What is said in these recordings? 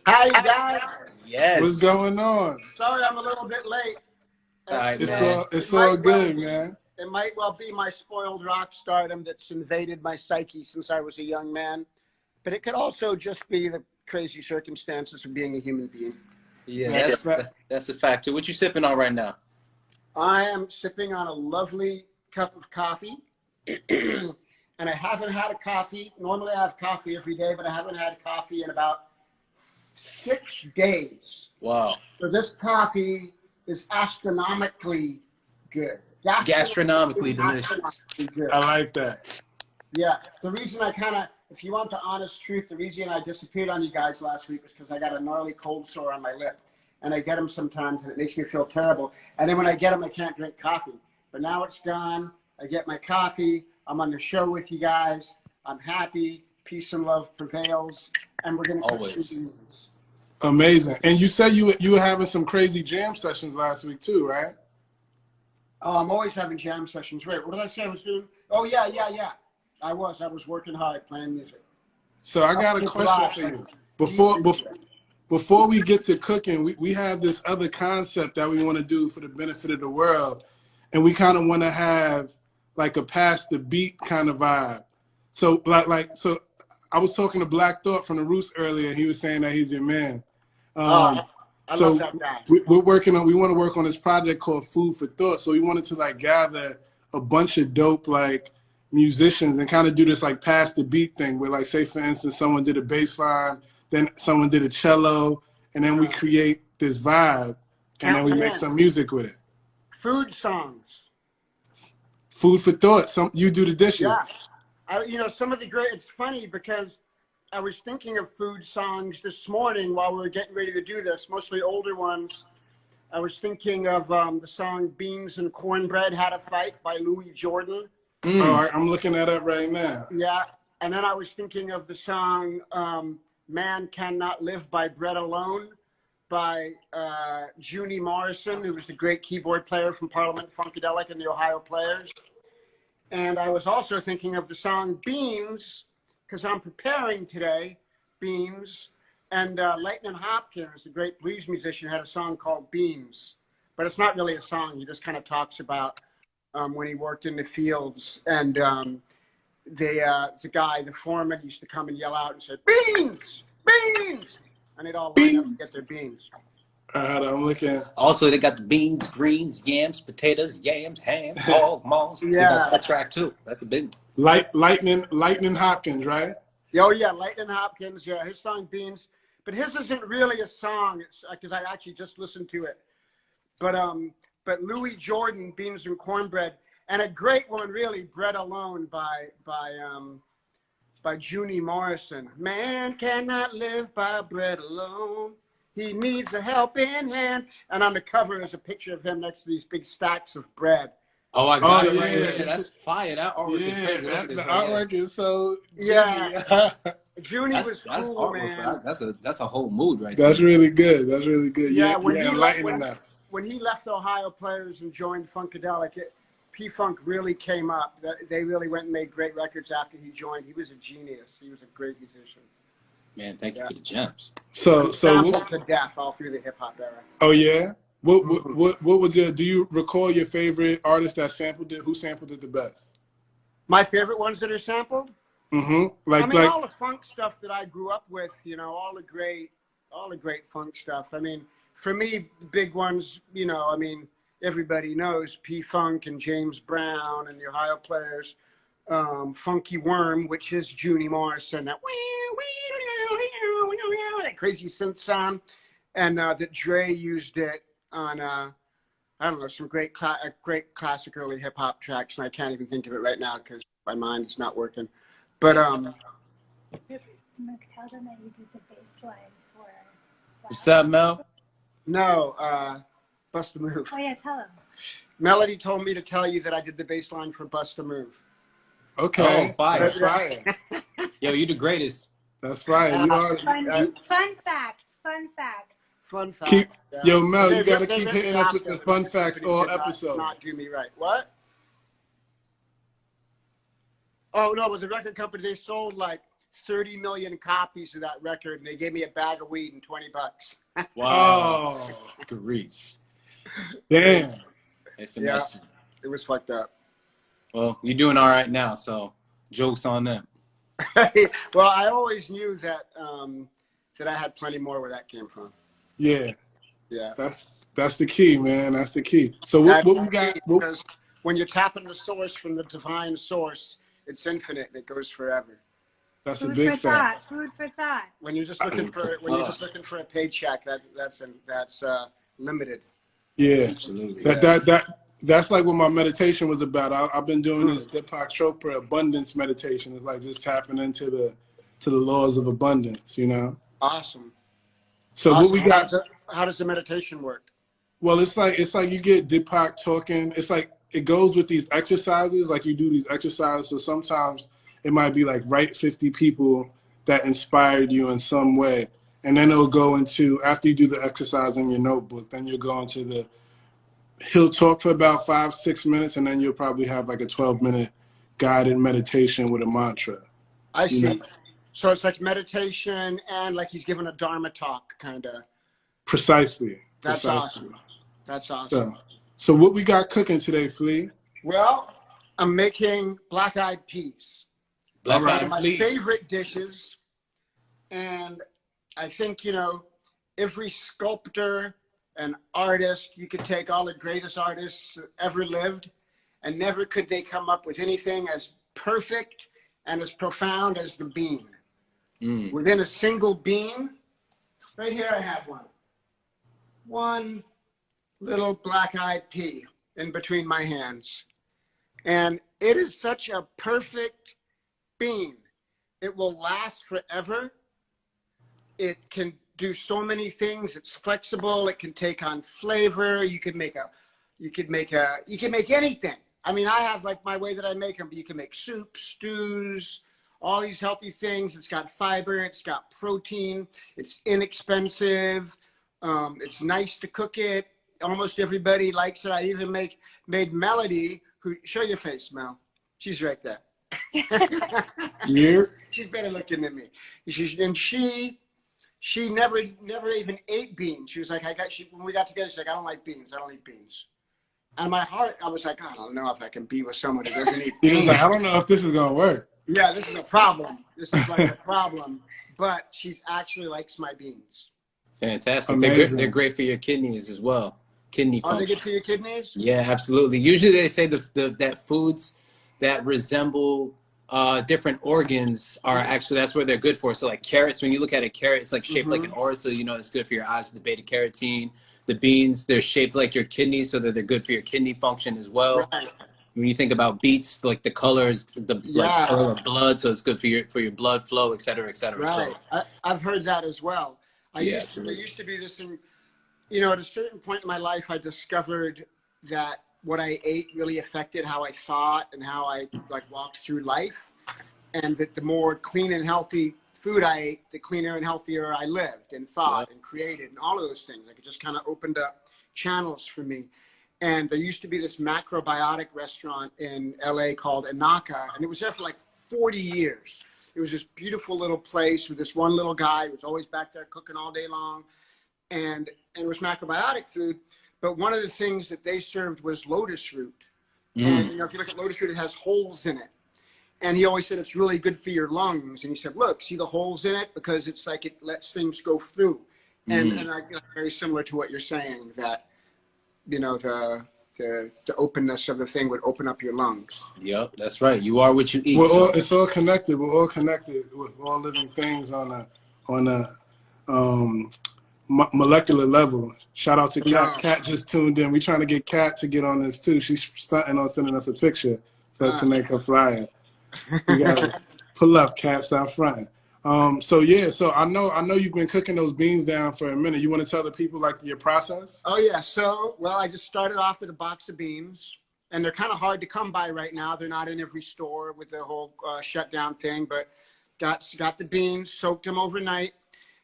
Hi, you guys. Yes. What's going on? Sorry, I'm a little bit late. All right, It's all good, man. It might well be my spoiled rock stardom that's invaded my psyche since I was a young man, but it could also just be the crazy circumstances of being a human being. Yeah, that's a fact too. What you sipping on right now? I am sipping on a lovely cup of coffee, and I haven't had a coffee. Normally I have coffee every day, but I haven't had coffee in about 6 days. Wow. So this coffee is astronomically good. Gastronomically delicious. Good. I like that. Yeah. The reason I if you want the honest truth, the reason I disappeared on you guys last week was because I got a gnarly cold sore on my lip. And I get them sometimes, and it makes me feel terrible. And then when I get them, I can't drink coffee. But now it's gone. I get my coffee. I'm on the show with you guys. I'm happy. Peace and love prevails. And we're going to always. Amazing. And you said you were having some crazy jam sessions last week too, right? Oh, I'm always having jam sessions. Wait, what did I say I was doing? Oh, yeah. I was working hard playing music. So I got a question for you. Before we get to cooking, we have this other concept that we want to do for the benefit of the world. And we kind of want to have like a pass the beat kind of vibe. So so I was talking to Black Thought from the Roots earlier. He was saying that he's your man. I love that guy. We want to work on this project called Food for Thought. So we wanted to like gather a bunch of dope like musicians and kind of do this like pass the beat thing where like, say for instance, someone did a bass line, then someone did a cello, and then we create this vibe and then we make some music with it. Food songs. Food for Thought. You do the dishes. Yeah. Some of the great, it's funny because I was thinking of food songs this morning while we were getting ready to do this, mostly older ones. I was thinking of the song Beans and Cornbread Had a Fight by Louis Jordan. Oh, I'm looking that up right now. Yeah. And then I was thinking of the song Man Cannot Live by Bread Alone by Junie Morrison, who was the great keyboard player from Parliament Funkadelic and the Ohio Players. And I was also thinking of the song Beans, because I'm preparing today, Beans. And Lightnin' Hopkins, the great blues musician, had a song called Beans. But it's not really a song. He just kind of talks about when he worked in the fields. And the guy, the foreman, used to come and yell out and say, "Beans! Beans!" And they'd all line up to get their beans. I'm looking. Also, they got the beans, greens, yams, potatoes, yams, ham, hog, moss. Yeah. They got that track too. That's a big one. Lightning Hopkins, right? Oh yeah, Lightnin' Hopkins. Yeah, his song Beans, but his isn't really a song. It's because I actually just listened to it. But Louis Jordan, Beans and Cornbread, and a great one really, Bread Alone by Junie Morrison. Man cannot live by bread alone. He needs a helping hand. And on the cover is a picture of him next to these big stacks of bread. Oh, I got it yeah. right here. That's fire. That artwork is crazy. The artwork is so yeah. Junie was that's cool, artwork, man. That's a whole mood right there. That's really good. That's really good. Yeah, when he left Ohio Players and joined Funkadelic, P-Funk really came up. They really went and made great records after he joined. He was a genius. He was a great musician. Man, thank you for the gems. So to death all through the hip hop era. Oh yeah. What would do you recall your favorite artist that sampled it? Who sampled it the best? My favorite ones that are sampled? Mm-hmm. All the funk stuff that I grew up with, all the great funk stuff. I mean, for me, the big ones, everybody knows P-Funk and James Brown and the Ohio Players. Funky Worm, which is Junie Morrison, that crazy synth sound, and that Dre used it on some great classic early hip hop tracks, and I can't even think of it right now because my mind is not working. But tell them that you did the bass line for. What's up, Mel? No, Bust a Move. Oh yeah, tell them. Melody told me to tell you that I did the bass line for Bust a Move. Okay. Oh, fire. That's right. Yo, you the greatest. That's right. Fun fact. Fun fact. Yo, Mel, you got to keep hitting us with the fun facts all episode. Not do me right. What? Oh, no, it was a record company. They sold like 30 million copies of that record, and they gave me a bag of weed and $20. Wow. Oh, Grease. damn. They finesse you. It was fucked up. Well, you're doing all right now, so joke's on them. Well, I always knew that that I had plenty more where that came from. Yeah, Yeah. that's the key, man. That's the key. So what we got? Because when you're tapping the source from the divine source, it's infinite and it goes forever. That's a Food big for fact. thought. Food for thought. When you're just looking for a paycheck, that's limited. Yeah, Absolutely. that's like what my meditation was about. I've been doing this Deepak Chopra abundance meditation. It's like just tapping into the laws of abundance, you know. Awesome. So awesome. what we got? How does the meditation work? Well, it's like you get Deepak talking. It's like it goes with these exercises. Like you do these exercises. So sometimes it might be like write 50 people that inspired you in some way, and then it'll go into after you do the exercise in your notebook. Then you'll go into he'll talk for about 5-6 minutes, and then you'll probably have like a 12-minute guided meditation with a mantra. I see. You know? So it's like meditation and like he's giving a Dharma talk, kind of. Precisely. That's awesome. That's awesome. So what we got cooking today, Flea? Well, I'm making black-eyed peas. Black One eyed of my Flea. favorite dishes. And I think, every sculptor and artist, you could take all the greatest artists ever lived, and never could they come up with anything as perfect and as profound as the bean. Within a single bean, right here I have one little black-eyed pea in between my hands. And it is such a perfect bean. It will last forever. It can do so many things. It's flexible. It can take on flavor. You can make anything. I mean, I have like my way that I make them, but you can make soups, stews, all these healthy things. It's got fiber. It's got protein. It's inexpensive. It's nice to cook it. Almost everybody likes it. I even made Melody, who, show your face, Mel. She's right there. Yeah. She's better looking than me. She never even ate beans. She was like, when we got together, she's like, I don't like beans. I don't eat beans. And in my heart, I was like, I don't know if I can be with someone who doesn't eat beans. Like, I don't know if this is gonna work. Yeah, this is a problem. This is like a problem. But she's actually likes my beans. Fantastic. They're great for your kidneys as well. Kidney function. Are they good for your kidneys? Yeah, absolutely. Usually they say that foods that resemble different organs are actually, that's where they're good for. So like carrots, when you look at a carrot, it's like shaped like an aura, so it's good for your eyes, the beta carotene. The beans, they're shaped like your kidneys, so that they're good for your kidney function as well. Right. When you think about beets, like the colors, like color of blood, so it's good for your blood flow, et cetera, et cetera. Right. So, I've heard that as well. There used to be this, at a certain point in my life, I discovered that what I ate really affected how I thought and how I walked through life. And that the more clean and healthy food I ate, the cleaner and healthier I lived and thought and created and all of those things. Like it just kind of opened up channels for me. And there used to be this macrobiotic restaurant in LA called Anaka, and it was there for like 40 years. It was this beautiful little place with this one little guy who was always back there cooking all day long. And it was macrobiotic food. But one of the things that they served was lotus root. And if you look at lotus root, it has holes in it. And he always said it's really good for your lungs. And he said, look, see the holes in it? Because it's like it lets things go through. And I very similar to what you're saying, that, the openness of the thing would open up your lungs. Yep, that's right. You are what you eat. It's all connected. We're all connected with all living things on a molecular level. Shout out to Kat. Kat just tuned in. We're trying to get Kat to get on this too. She's starting on sending us a picture for us to make her flyer. You gotta pull up, Kat, stop fronting. So I know you've been cooking those beans down for a minute. You want to tell the people your process? Oh yeah. So I just started off with a box of beans, and they're kind of hard to come by right now. They're not in every store with the whole shutdown thing, but got the beans, soaked them overnight.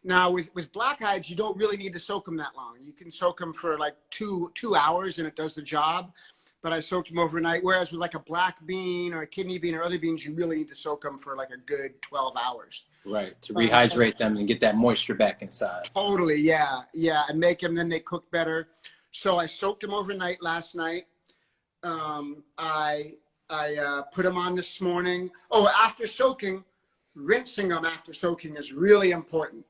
Now with black eyes, you don't really need to soak them that long. You can soak them for like two hours and it does the job. but I soaked them overnight. Whereas with like a black bean or a kidney bean or other beans, you really need to soak them for like a good 12 hours. Right, to rehydrate them and get that moisture back inside. Totally, yeah, yeah, and make them, then they cook better. So I soaked them overnight last night. I put them on this morning. Oh, after soaking, rinsing them after soaking is really important,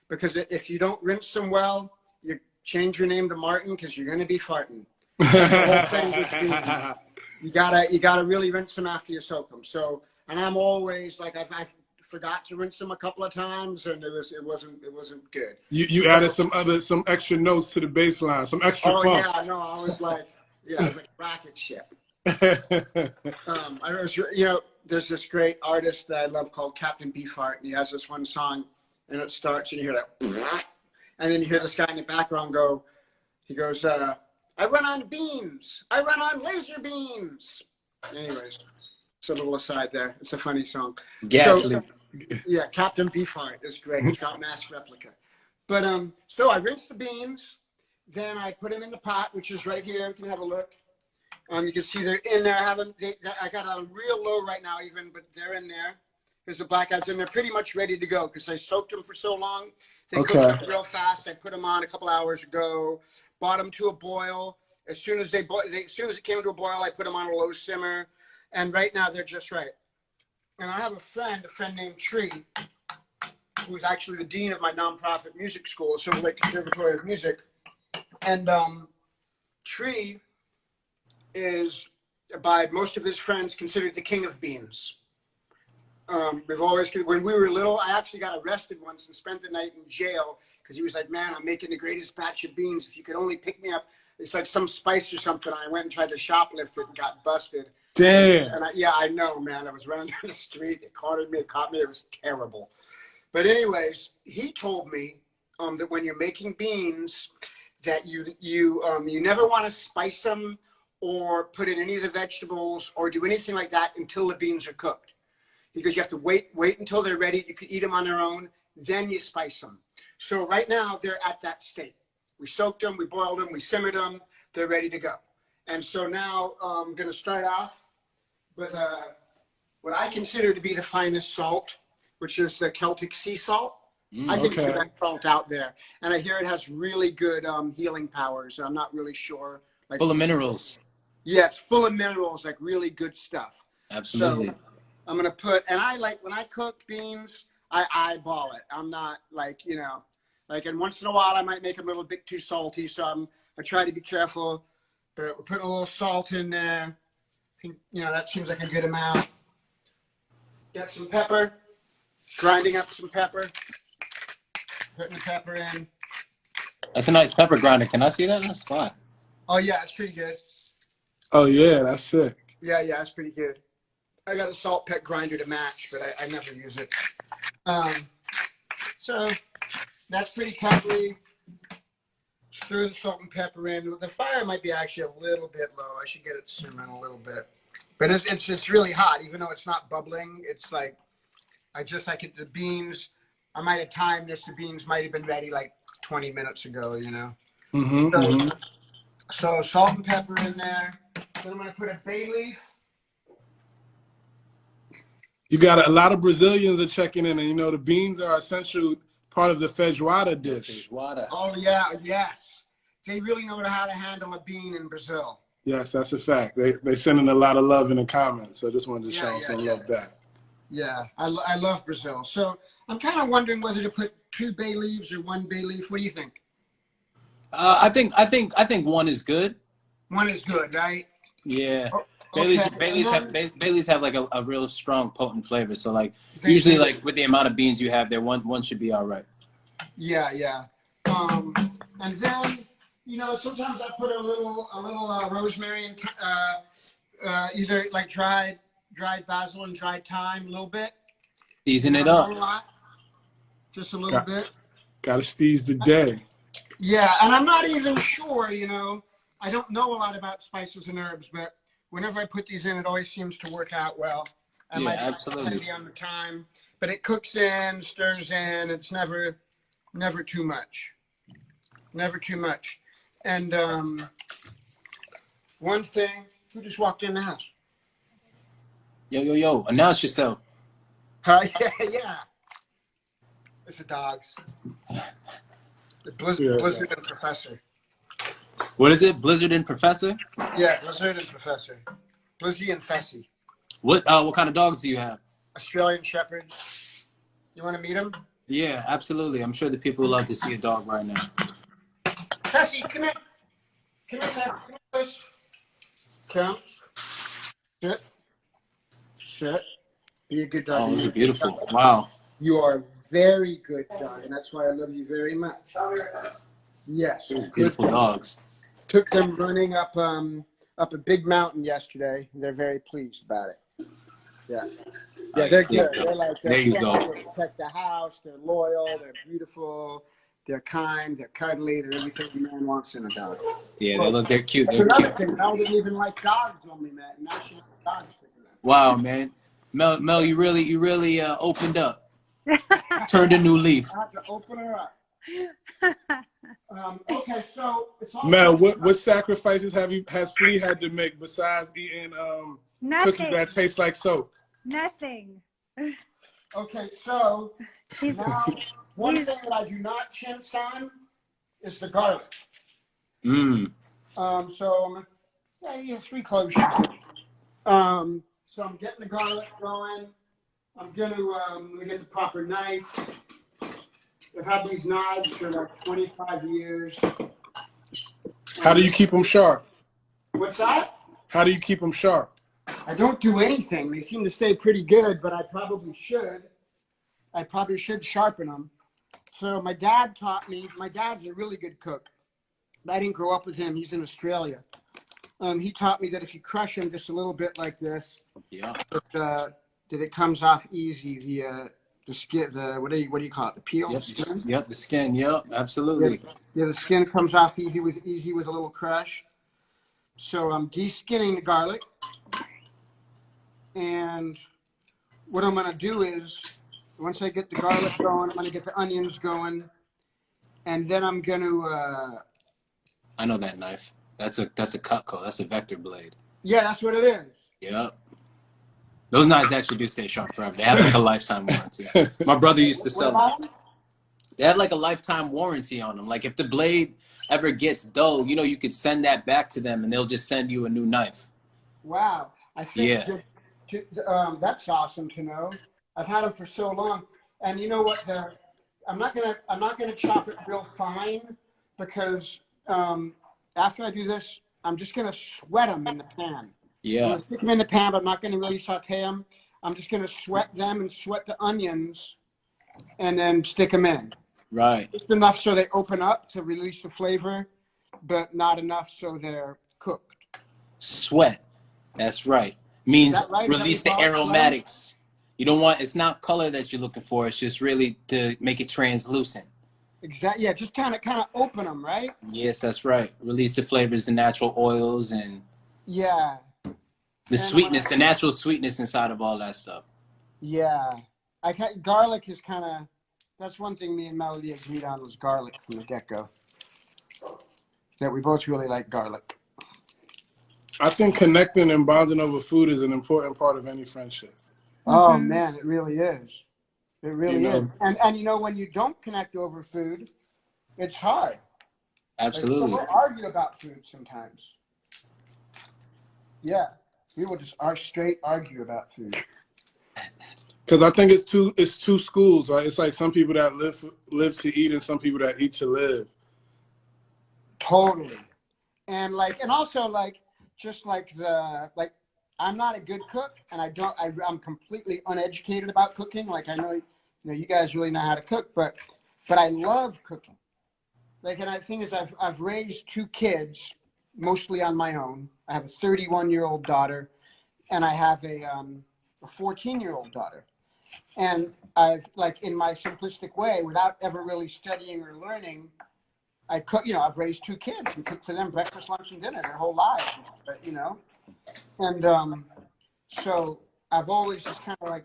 because if you don't rinse them well, you change your name to Martin because you're going to be farting. The whole thing with beans. You gotta really rinse them after you soak them. So, and I'm always like, I've forgot to rinse them a couple of times, and it wasn't good. You added some extra notes to the baseline, some extra funk. Yeah, no, I was like rocket ship. I was, there's this great artist that I love called Captain Beefheart, and he has this one song, and it starts, and you hear that, and then you hear this guy in the background go, he goes, I run on beans. I run on laser beams. Anyways, it's a little aside there. It's a funny song. Ghastly. Yeah, Captain Beefheart is great. Trout mask replica. But so I rinse the beans, then I put them in the pot, which is right here. You can have a look. You can see they're in there. I got it on real low right now, but they're in there. There's the black eyes, and they're pretty much ready to go because I soaked them for so long. They cooked up real fast. I put them on a couple hours ago. Brought them to a boil. As soon as it came to a boil, I put them on a low simmer, and right now they're just right. And I have a friend named Tree, who's actually the dean of my nonprofit music school, Silver Lake Conservatory of Music. And Tree is, by most of his friends, considered the king of beans. We've always, when we were little, I actually got arrested once and spent the night in jail because he was like, man, I'm making the greatest batch of beans. If you could only pick me up, it's like some spice or something. I went and tried to shoplift it and got busted. Damn. And I know, man. I was running down the street. They cornered me, caught me. It was terrible. But anyways, he told me that when you're making beans, that you never want to spice them or put in any of the vegetables or do anything like that until the beans are cooked. Because you have to wait until they're ready. You could eat them on their own. Then you spice them. So right now they're at that state. We soaked them, we boiled them, we simmered them. They're ready to go. And so now I'm going to start off with what I consider to be the finest salt, which is the Celtic sea salt. I think it's the best salt out there. And I hear it has really good healing powers. I'm not really sure. Like, full of minerals. Yeah, it's full of minerals, like really good stuff. Absolutely. So I'm going to put, and I like, when I cook beans, I eyeball it. I'm not like, and once in a while I might make them a little bit too salty. So I try to be careful, but we're putting a little salt in there. That seems like a good amount. Get some pepper, grinding up some pepper, putting the pepper in. That's a nice pepper grinder. Can I see that in the spot? Oh yeah, it's pretty good. Oh yeah, that's sick. Yeah, it's pretty good. I got a salt pet grinder to match, but I never use it. So that's pretty peppery. Stir the salt and pepper in. The fire might be actually a little bit low. I should get it simmering a little bit. But it's really hot, even though it's not bubbling. It's like, the beans, I might have timed this. The beans might have been ready like 20 minutes ago, So salt and pepper in there. Then I'm going to put a bay leaf. You got a lot of Brazilians are checking in, and the beans are essential part of the feijoada dish. Feijoada. Oh yeah, yes. They really know how to handle a bean in Brazil. Yes, that's a fact. They sending a lot of love in the comments, so I just wanted to show some love back. Yeah, I love Brazil. So I'm kind of wondering whether to put 2 bay leaves or 1 bay leaf. What do you think? I think one is good. 1 is good, right? Yeah. Okay. Baileys have like a real strong, potent flavor. So like usually like with the amount of beans you have there, one should be all right. Yeah. And then sometimes I put a little rosemary and either like dried basil and dried thyme a little bit. Season it up. Not a lot, just a little bit. Gotta steeze the day. Yeah, and I'm not even sure. I don't know a lot about spices and herbs, but whenever I put these in, it always seems to work out well. Absolutely. Be on the time, but it cooks in, stirs in. It's never too much. Never too much. And one thing Who just walked in the house? Yo, announce yourself. Yeah. It's the dogs. The Blizzard and Professor. What is it? Blizzard and Professor? Yeah, Blizzard and Professor. Blizzy and Fessy. What kind of dogs do you have? Australian Shepherd. You want to meet him? Yeah, absolutely. I'm sure the people would love to see a dog right now. Fessy, come here. Come here, Fessy. Come here, Fessy. Come. Sit. Sit. Be a good dog. Oh, those are beautiful. Wow. You are a very good dog, and that's why I love you very much. Yes. Beautiful dogs. Took them running up a big mountain yesterday. They're very pleased about it. Yeah. Yeah, they're good. They're like, there you go. They protect the house. They're loyal. They're beautiful. They're kind. They're cuddly. They're everything a man wants in a dog. Yeah, they're cute. That's They're another cute. thing. Mel didn't even like dogs when we met, and now she likes dogs. Wow, man. Mel, you really opened up. Turned a new leaf. I have to open her up. Okay, so it's all Mel, what sacrifices has Flea had to make besides eating cookies Nothing. that taste like soap? Nothing. okay, so He's now one thing that I do not chintz on is the garlic. Mm. So yeah, 3 cloves. So I'm getting the garlic going. I'm gonna get the proper knife. I've had these knives for like 25 years. How do you keep them sharp? What's that? How do you keep them sharp? I don't do anything. They seem to stay pretty good, but I probably should. I probably should sharpen them. So my dad taught me. My dad's a really good cook. I didn't grow up with him. He's in Australia. He taught me that if you crush them just a little bit like this, Yeah. that it comes off easy. The skin, what do you call it? The peel. Yep. Skin? Yep. The skin. Yep. Absolutely. Yeah, the skin comes off easy with a little crush. So I'm de-skinning the garlic, and what I'm gonna do is, once I get the garlic going, I'm gonna get the onions going, and then I'm gonna. I know that knife. That's a Cutco. That's a vector blade. Yeah, that's what it is. Yep. Those knives actually do stay sharp forever. They have like a lifetime warranty. My brother used to sell them. They had like a lifetime warranty on them. Like if the blade ever gets dull, you could send that back to them and they'll just send you a new knife. Wow, I think that's awesome to know. I've had them for so long, and you know what? I'm not gonna chop it real fine because after I do this, I'm just gonna sweat them in the pan. Yeah. I'm gonna stick them in the pan, but I'm not gonna really saute them. I'm just gonna sweat them and sweat the onions, and then stick them in. Right. Just enough so they open up to release the flavor, but not enough so they're cooked. Sweat. That's right. Means right? release the aromatics. You don't want, it's not color that you're looking for. It's just really to make it translucent. Exactly. Yeah, just kind of open them, right? Yes, that's right. Release the flavors, the natural oils, and yeah, the sweetness, the natural sweetness inside of all that stuff. Yeah, garlic is kind of. That's one thing me and Melody agreed on was garlic from the get-go. That we both really like garlic. I think connecting and bonding over food is an important part of any friendship. Oh man, it really is. It really is. know. And when you don't connect over food, it's hard. Absolutely. Like, we'll argue about food sometimes. Yeah, we will just straight argue about food. Because I think it's two schools, right? It's like some people that live to eat and some people that eat to live. Totally. And also I'm not a good cook, and I'm completely uneducated about cooking. Like I know, you guys really know how to cook, but I love cooking. And the thing is, I've raised 2 kids mostly on my own. I have a 31-year-old daughter, and I have a 14-year-old daughter. And I've in my simplistic way, without ever really studying or learning, I cook. I've raised 2 kids and cooked for them breakfast, lunch, and dinner their whole lives. And so I've always just kind of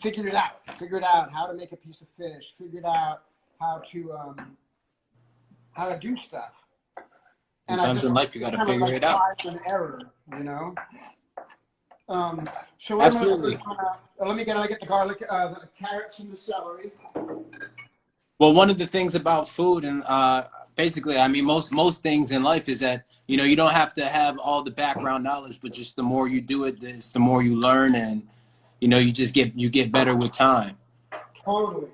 figured out how to make a piece of fish, figured out how to do stuff. Sometimes in life you got to figure it out. Trial and error, you know. So what Absolutely. let me get the garlic, the carrots, and the celery. Well, one of the things about food and basically, I mean, most things in life is that, you know, you don't have to have all the background knowledge, but just the more you do it, the more you learn, and, you know, you get better with time. Totally.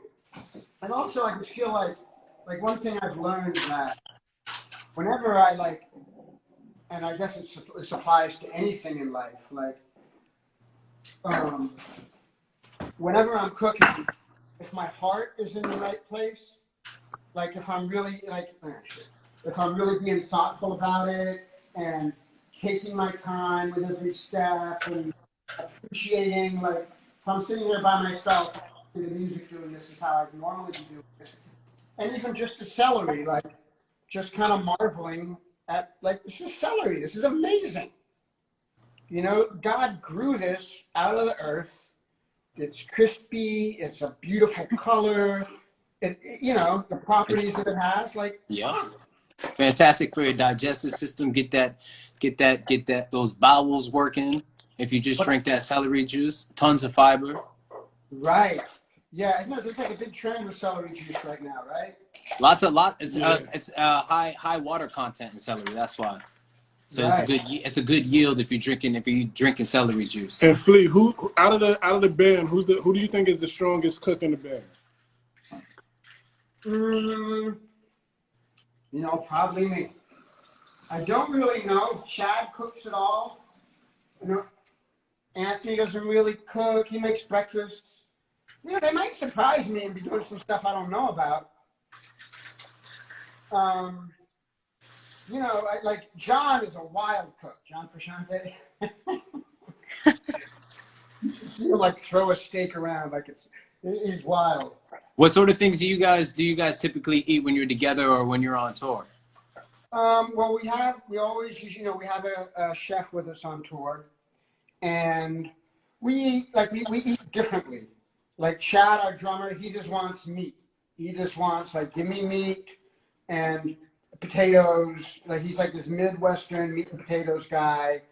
And also, I just feel like one thing I've learned is that whenever I like, and I guess it applies to anything in life, like, whenever I'm cooking, if my heart is in the right place, like if I'm really being thoughtful about it and taking my time with every step and appreciating, like if I'm sitting here by myself, the music doing this is how I normally be doing it. And even just the celery, like just kind of marveling at, like, this is celery, this is amazing. You know, God grew this out of the earth. It's crispy. It's a beautiful color. You know, the properties that it has, like, yeah, fantastic for your digestive system. Get those bowels working. If you just drink that celery juice, tons of fiber. Right. Yeah, isn't it? There's like a big trend with celery juice right now, right? It's high water content in celery. That's why. So right. It's a good yield if you're drinking celery juice. And Flea, who out of the band, who do you think is the strongest cook in the band? You know, probably me. I don't really know. Chad cooks it all. You know, Anthony doesn't really cook. He makes breakfasts. You know, they might surprise me and be doing some stuff I don't know about. You know, like John is a wild cook. John Frusciante. He'll like throw a steak around like he's wild. What sort of things do you guys typically eat when you're together or when you're on tour? Well, we always, you know, we have a chef with us on tour, and we eat differently. Like Chad, our drummer, he just wants meat. He just wants, like, give me meat and potatoes. Like, he's like this Midwestern meat and potatoes guy,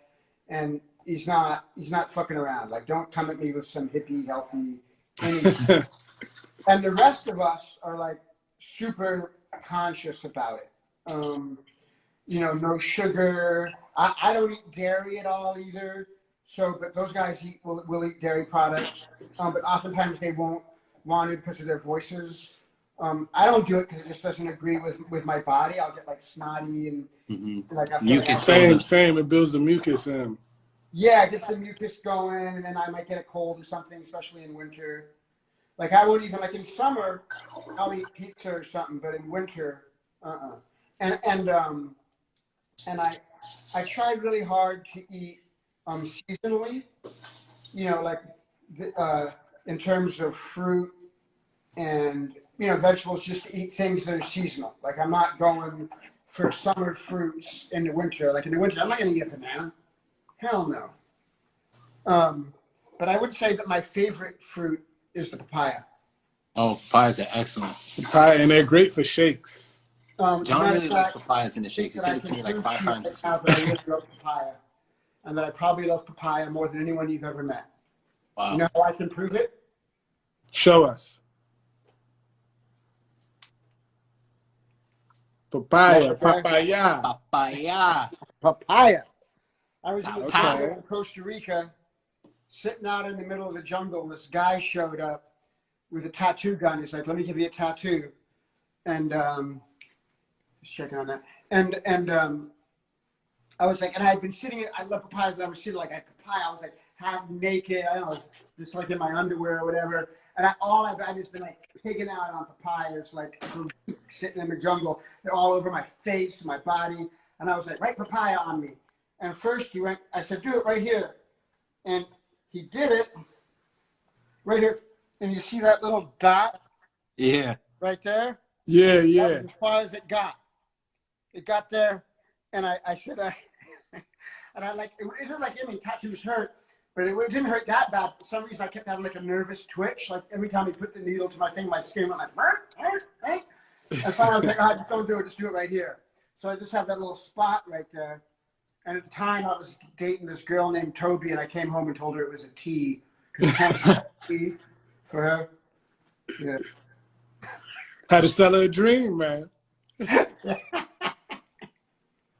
and he's not fucking around. Like, don't come at me with some hippie healthy anything. And the rest of us are like super conscious about it. You know, no sugar. I don't eat dairy at all either. So, but those guys will eat dairy products. But oftentimes they won't want it because of their voices. I don't do it because it just doesn't agree with my body. I'll get like snotty and like I feel mucus. Like same. It builds the mucus in. Yeah, it gets the mucus going, and then I might get a cold or something, especially in winter. Like I won't even, like in summer, I'll eat pizza or something, but in winter, And I try really hard to eat seasonally. You know, like in terms of fruit and, you know, vegetables, just to eat things that are seasonal. Like I'm not going for summer fruits in the winter. Like in the winter, I'm not going to eat a banana. Hell no. But I would say that my favorite fruit is the papaya. Oh, papayas are excellent. Papaya, and they're great for shakes. John really likes papayas in the shakes. He said it to me like 5 times this week. I really love papaya, and that I probably love papaya more than anyone you've ever met. Wow. You know how I can prove it? Show us. Papaya. I was in Costa Rica, sitting out in the middle of the jungle, and this guy showed up with a tattoo gun. He's like, "Let me give you a tattoo," and just checking on that. And I was like, and I had been sitting. I love papayas. And I was sitting like at papaya. I was like half naked. I don't know, just like in my underwear or whatever. And I've just been like pigging out on papayas, like for weeks, sitting in the jungle. They're all over my face, my body. And I was like, "Write papaya on me." And first he went, I said, "Do it right here." And he did it right here. And you see that little dot? Yeah. Right there? Yeah. That was as far as it got. It got there. And I said, and I like, it didn't like, I mean, tattoos hurt, but it didn't hurt that bad. For some reason, I kept having like a nervous twitch. Like every time he put the needle to my thing, my skin went like, and finally I was like, "Oh, just don't do it. Just do it right here." So I just have that little spot right there. And at the time, I was dating this girl named Toby, and I came home and told her it was a T, because I can't have a T for her. Yeah. Had to sell her a dream, man.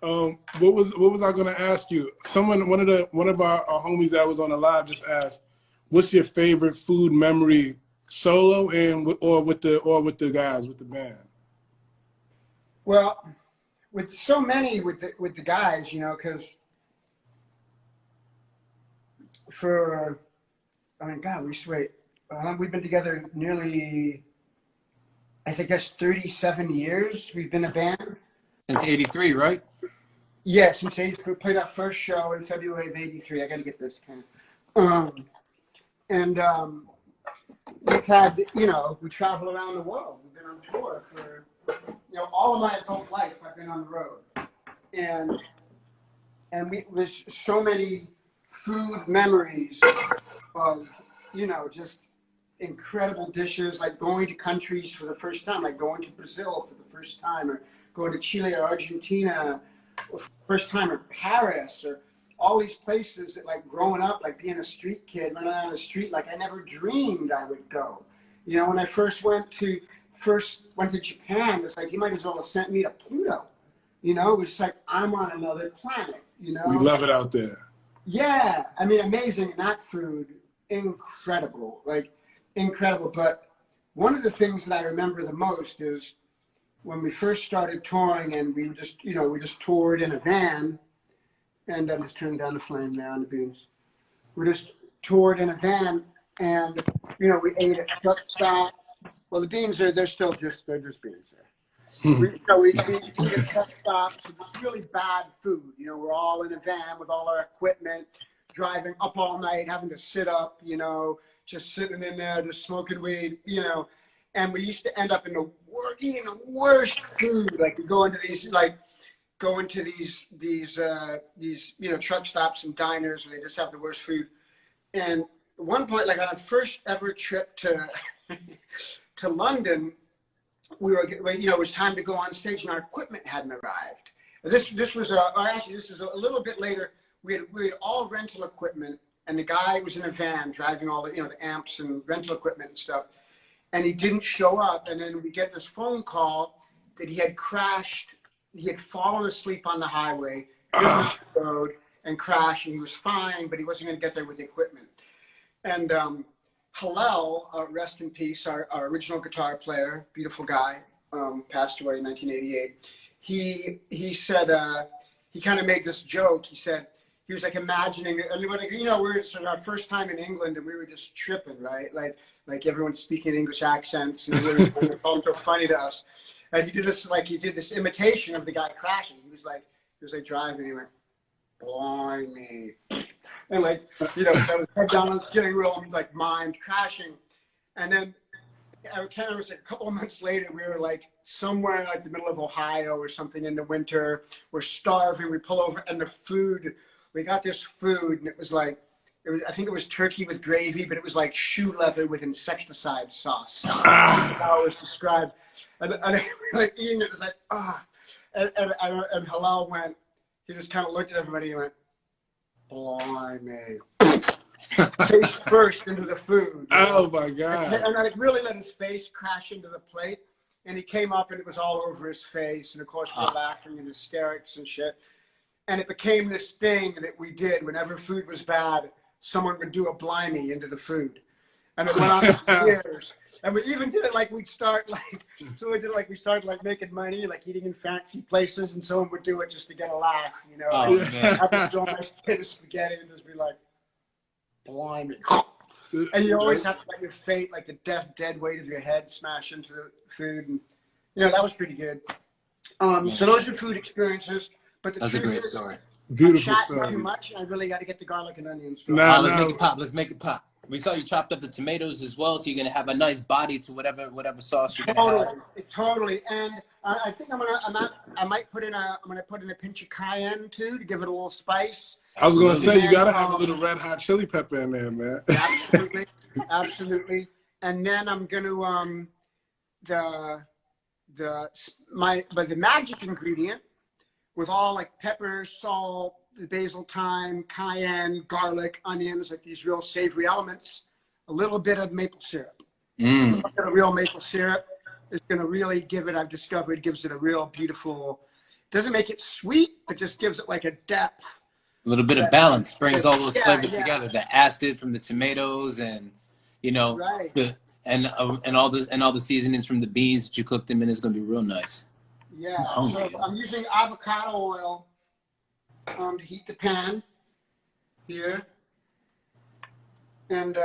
What was I gonna ask you? One of our homies that was on the live just asked, "What's your favorite food memory, solo or with the guys with the band?" Well, with so many with the guys, you know, because God, we've been together nearly, I think that's 37 years. We've been a band. Since '83, right? Yeah, since '83. We played our first show in February of '83. I got to get this pen. We've had, you know, we travel around the world. We've been on tour for, you know, all of my adult life. I've been on the road, and there's so many food memories of, you know, just incredible dishes, like going to countries for the first time, like going to Brazil for the first time, or going to Chile or Argentina for the first time, or Paris, or all these places that, like, growing up, like being a street kid, running on the street, like I never dreamed I would go. You know, when I first went to Japan, it's like, you might as well have sent me to Pluto. You know, it was just like, I'm on another planet, you know? We love it out there. Yeah, I mean, amazing. And that food, incredible, like incredible. But one of the things that I remember the most is when we first started touring, and we just toured in a van. And I'm just turning down the flame there on the beans. We just toured in a van, and, you know, we ate at truck stop. Well, the beans they're just beans there. We eat at truck stops, and it's really bad food. You know, we're all in a van with all our equipment, driving up all night, having to sit up, you know, just sitting in there, just smoking weed, you know. And we used to end up eating the worst food. Like, we go into these, you know, truck stops and diners, where they just have the worst food. And at one point, like on our first ever trip to to London, it was time to go on stage, and our equipment hadn't arrived. This is a little bit later. We had all rental equipment, and the guy was in a van driving all the, you know, the amps and rental equipment and stuff, and he didn't show up. And then we get this phone call that he had crashed. He had fallen asleep on the highway, on the road, and crashed, and he was fine, but he wasn't going to get there with the equipment. And Hillel, rest in peace, our original guitar player, beautiful guy, passed away in 1988. He said, he kind of made this joke. He said, he was like imagining, you know, we're sort of our first time in England, and we were just tripping, right? Like everyone's speaking English accents, and it was all so funny to us. And he did this imitation of the guy crashing. He was like driving. He went, "Blimey," and like, you know, I was head down on the steering wheel, and like mimed crashing. And then I can't remember, it was like a couple of months later, we were like somewhere in like the middle of Ohio or something in the winter. We're starving. We pull over, and we got this food, and it was like, I think it was turkey with gravy, but it was like shoe leather with insecticide sauce. That's how it was described. And like eating it, was like, and Hillel went, he just kind of looked at everybody and went, "Blimey." Face first into the food. Oh my God. And I really let his face crash into the plate. And he came up, and it was all over his face. And of course, we're laughing and hysterics and shit. And it became this thing that we did. Whenever food was bad, someone would do a blimey into the food. And it went on for years. And we even did it like we started like making money, like eating in fancy places, and someone would do it just to get a laugh, you know. Oh, man. Have this nice plate of spaghetti and just be like, "Blimey." And you always have to let your fate, like the dead weight of your head, smash into the food. And, you know, that was pretty good. So those are food experiences. But That's a great story. Beautiful story. story. Too much. I really got to get the garlic and onions. Let's make it pop. Let's make it pop. We saw you chopped up the tomatoes as well, so you're gonna have a nice body to whatever sauce you're gonna have. Totally. And I think I'm gonna put in a pinch of cayenne too, to give it a little spice. I was gonna say, you gotta have a little red hot chili pepper in there, man. Absolutely, absolutely. And then I'm gonna the magic ingredient with all like pepper, salt, the basil, thyme, cayenne, garlic, onions, like these real savory elements. A little bit of maple syrup. A little bit of real maple syrup is going to really give it, I've discovered, gives it a real beautiful, doesn't make it sweet, but just gives it like a depth. A little bit of balance, brings all those flavors yeah. together. The acid from the tomatoes and, you know, Right. and all the seasonings from the beans that you cooked them in is going to be real nice. Yeah, so I'm using avocado oil to heat the pan here. And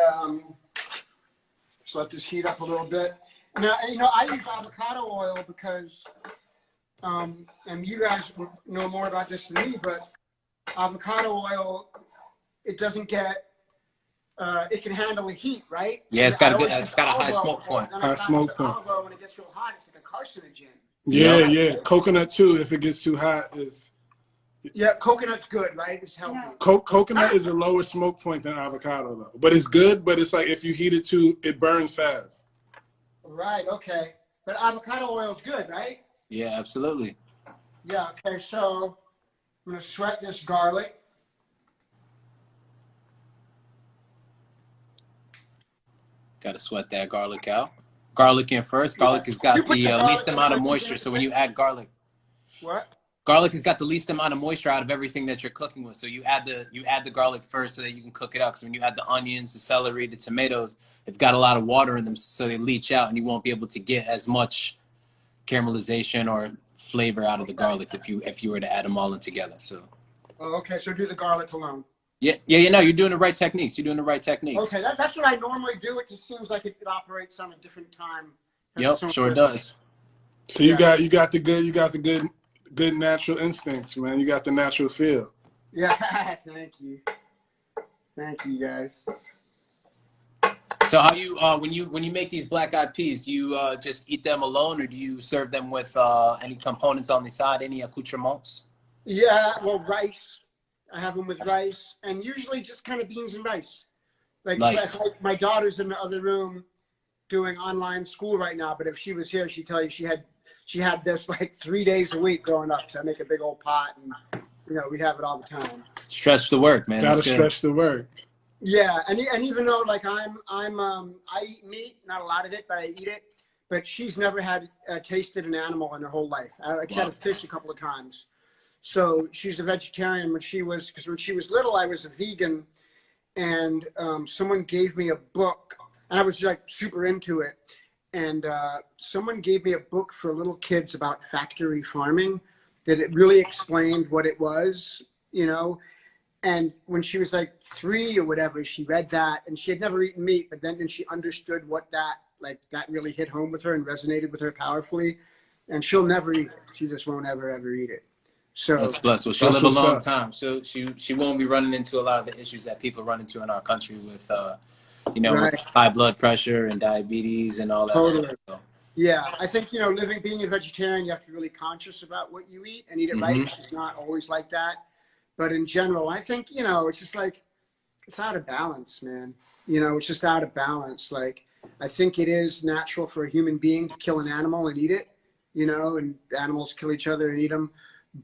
just let this heat up a little bit. Now, you know, I use avocado oil because, and you guys know more about this than me, but avocado oil, it doesn't get, it can handle the heat, right? Yeah, it's got a high smoke point. High smoke point. Olive oil, when it gets real hot, it's like a carcinogen. Yeah. Coconut too. If it gets too hot, is. Yeah, coconut's good, right? It's healthy. Coconut is a lower smoke point than avocado, though. But it's good. But it's like if you heat it too, it burns fast. Right. Okay. But avocado oil is good, right? Yeah, absolutely. Yeah. Okay. So I'm gonna sweat this garlic. Got to sweat that garlic out. Garlic in first. Garlic has got the least amount of moisture. So when you add garlic, What? garlic has got the least amount of moisture out of everything that you're cooking with. So you add the garlic first so that you can cook it out. Because when you add the onions, the celery, the tomatoes, they've got a lot of water in them, so they leach out, and you won't be able to get as much caramelization or flavor out of the garlic if you were to add them all in together. So. Oh, okay. So do the garlic alone. Yeah. No, you're doing the right techniques. You're doing the right techniques. Okay, that's what I normally do. It just seems like it operates on a different time. Yep, sure does. So you got the good natural instincts, man. You got the natural feel. Yeah, thank you guys. So how you when you make these black eyed peas, you just eat them alone, or do you serve them with any components on the side, any accoutrements? Yeah, well, rice. I have them with rice, and usually just kind of beans and rice. Like my daughter's in the other room doing online school right now, but if she was here, she'd tell you she had this like 3 days a week growing up. So I make a big old pot, and you know we'd have it all the time. Stretch the work, man. Gotta stretch the work. Yeah, and even though like I eat meat, not a lot of it, but I eat it. But she's never had tasted an animal in her whole life. She had a fish a couple of times. So she's a vegetarian because when she was little, I was a vegan, and someone gave me a book, and I was like super into it. And someone gave me a book for little kids about factory farming that it really explained what it was, you know. And when she was like 3 or whatever, she read that, and she had never eaten meat, but then she understood what that really hit home with her and resonated with her powerfully. And she'll never eat it. She just won't ever eat it. So that's blessed. Well, she'll live a long time. So she won't be running into a lot of the issues that people run into in our country with, with high blood pressure and diabetes and all that stuff. So. Yeah, I think being a vegetarian, you have to be really conscious about what you eat and eat it right. It's not always like that, but in general, I think it's just like it's out of balance, man. It's just out of balance. Like I think it is natural for a human being to kill an animal and eat it, and animals kill each other and eat them.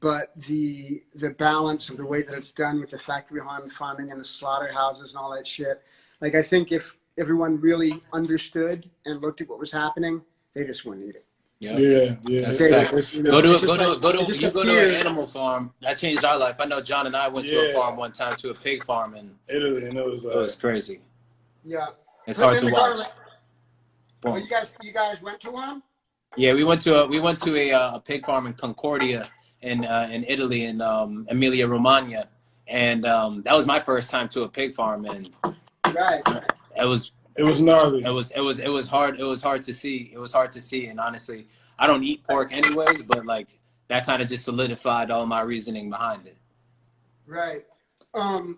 But the balance of the way that it's done with the factory farming and the slaughterhouses and all that shit, like I think if everyone really understood and looked at what was happening, they just wouldn't eat it. Yep. Yeah. That's a fact. Go to an animal farm. That changed our life. I know John and I went to a farm one time, to a pig farm in Italy, and it was crazy. Yeah. It's hard to watch. Oh, you guys went to one? Yeah, we went to a pig farm in Concordia in Italy, in Emilia Romagna, and that was my first time to a pig farm, and it was gnarly. It was hard. It was hard to see. It was hard to see, and honestly, I don't eat pork anyways, but like that kind of just solidified all my reasoning behind it. Right. And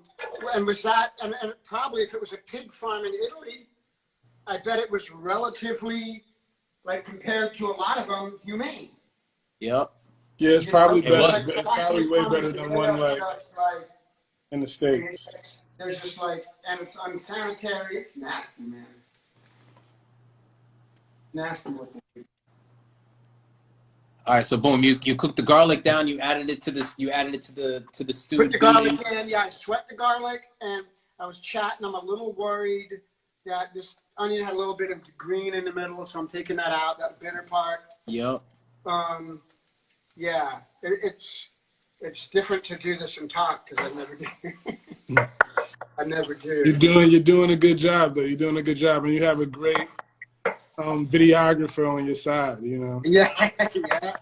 was that and probably if it was a pig farm in Italy, I bet it was relatively, like compared to a lot of them, humane. Yep. Yeah, it's probably better. It's probably way better than one like in the States. There's just like, and it's unsanitary. It's nasty, man. Nasty looking. All right, so boom, you cook the garlic down. You added it to this. You added it to the stewed Put the garlic beans. in. Yeah, I sweat the garlic, and I was chatting. I'm a little worried that this onion had a little bit of green in the middle, so I'm taking that out, that bitter part. Yep. Yeah, it's different to do this and talk because I never do. I never do. You're doing a good job though. You're doing a good job, and you have a great videographer on your side. You know. Yeah, yeah.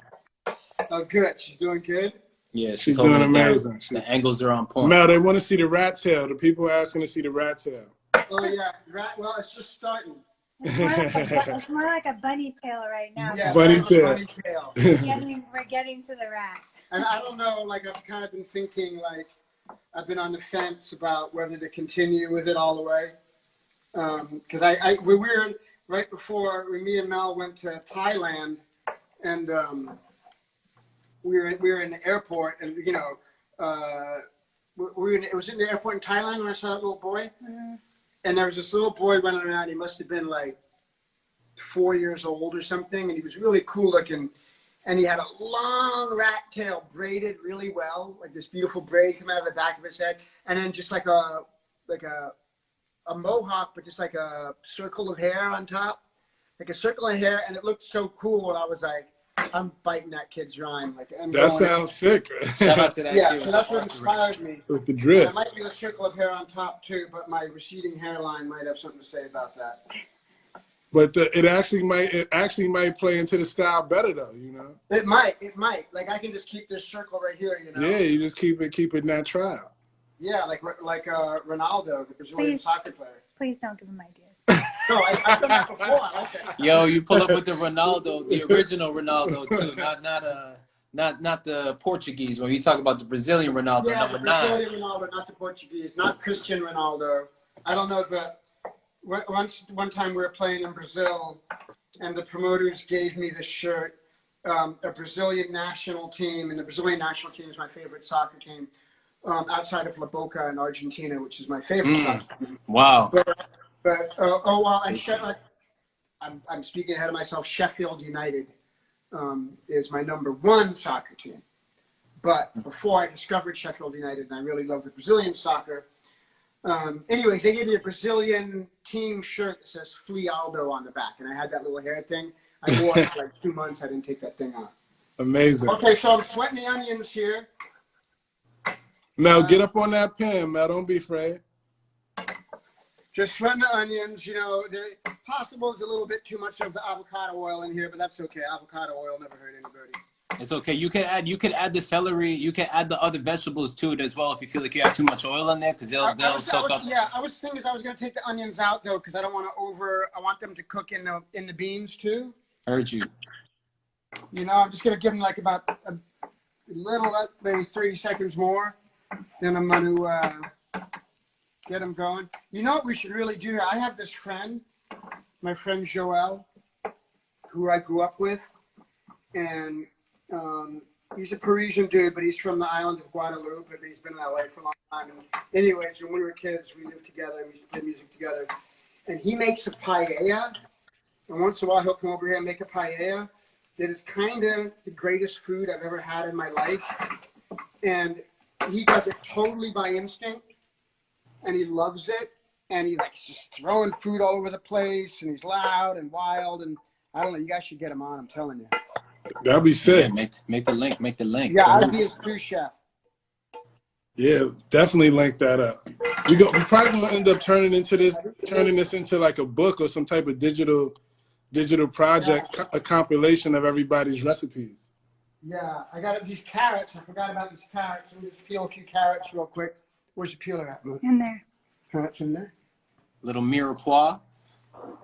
Oh, good. She's doing good. Yeah, She's doing amazing. The angles are on point. Mel, they want to see the rat tail. The people are asking to see the rat tail. Oh yeah, right. Well, it's just starting. It's more like a bunny tail right now. Yeah, bunny tail. Bunny tail. We're getting to the rat. And I don't know. Like I've kind of been thinking. Like I've been on the fence about whether to continue with it all the way. Because we were right before me and Mel went to Thailand, and we were in the airport, and you know, it was in the airport in Thailand when I saw that little boy, and there was this little boy running around. He must have been like 4 years old or something, and he was really cool looking, and he had a long rat tail braided really well, like this beautiful braid coming out of the back of his head, and then just like a mohawk, but just like a circle of hair on top, like a circle of hair, and it looked so cool. And I was like, I'm biting that kid's rhyme. Like that sounds sick. Shout out to that yeah, kid. so that's what inspired me. With the drip. It might be a circle of hair on top too, but my receding hairline might have something to say about that. But it actually might play into the style better though, you know. It might. Like I can just keep this circle right here, you know. Yeah, you just keep it natural. Yeah, like Ronaldo, the Brazilian soccer player. Please don't give him ideas. No, I've done that before. I like that. Yo, you pull up with the Ronaldo, the original Ronaldo too, not the Portuguese one. You talk about the Brazilian Ronaldo, Yeah, number the 9. Brazilian Ronaldo, not the Portuguese, not Christian Ronaldo. I don't know, but one time we were playing in Brazil, and the promoters gave me this shirt, a Brazilian national team, and the Brazilian national team is my favorite soccer team, outside of La Boca in Argentina, which is my favorite soccer team. Wow. But and I'm speaking ahead of myself. Sheffield United is my number 1 soccer team. But before I discovered Sheffield United, and I really loved the Brazilian soccer. Anyways, they gave me a Brazilian team shirt that says Flea on the back, and I had that little hair thing. I wore it for like 2 months. I didn't take that thing off. Amazing. Okay, so I'm sweating the onions here. Mel, get up on that pen, Mel. Don't be afraid. Just sweating the onions, you know, possible is a little bit too much of the avocado oil in here, but that's okay. Avocado oil never hurt anybody. It's okay. You can add the celery. You can add the other vegetables to it as well if you feel like you have too much oil in there, because they'll soak up. Yeah, I was thinking I was going to take the onions out though, because I don't want to I want them to cook in the beans too. Heard you. You know, I'm just going to give them like about a little, maybe 30 seconds more. Then I'm going to get them going. You know what we should really do? I have this friend, my friend Joel, who I grew up with, and he's a Parisian dude, but he's from the island of Guadeloupe, but he's been in LA for a long time. And anyways, when we were kids, we lived together, we used to play music together, and he makes a paella, and once in a while he'll come over here and make a paella that is kind of the greatest food I've ever had in my life, and he does it totally by instinct. And he loves it, and he likes just throwing food all over the place, and he's loud and wild, and I don't know. You guys should get him on. I'm telling you. That'll be sick. Yeah, make the link. Make the link. Yeah, I'd be his sous chef. Yeah, definitely link that up. We probably gonna end up turning this into like a book or some type of digital project, a compilation of everybody's recipes. Yeah, I got these carrots. I forgot about these carrots. Let me just peel a few carrots real quick. Where's the peeler at? In there. Carrots in there. Little mirepoix.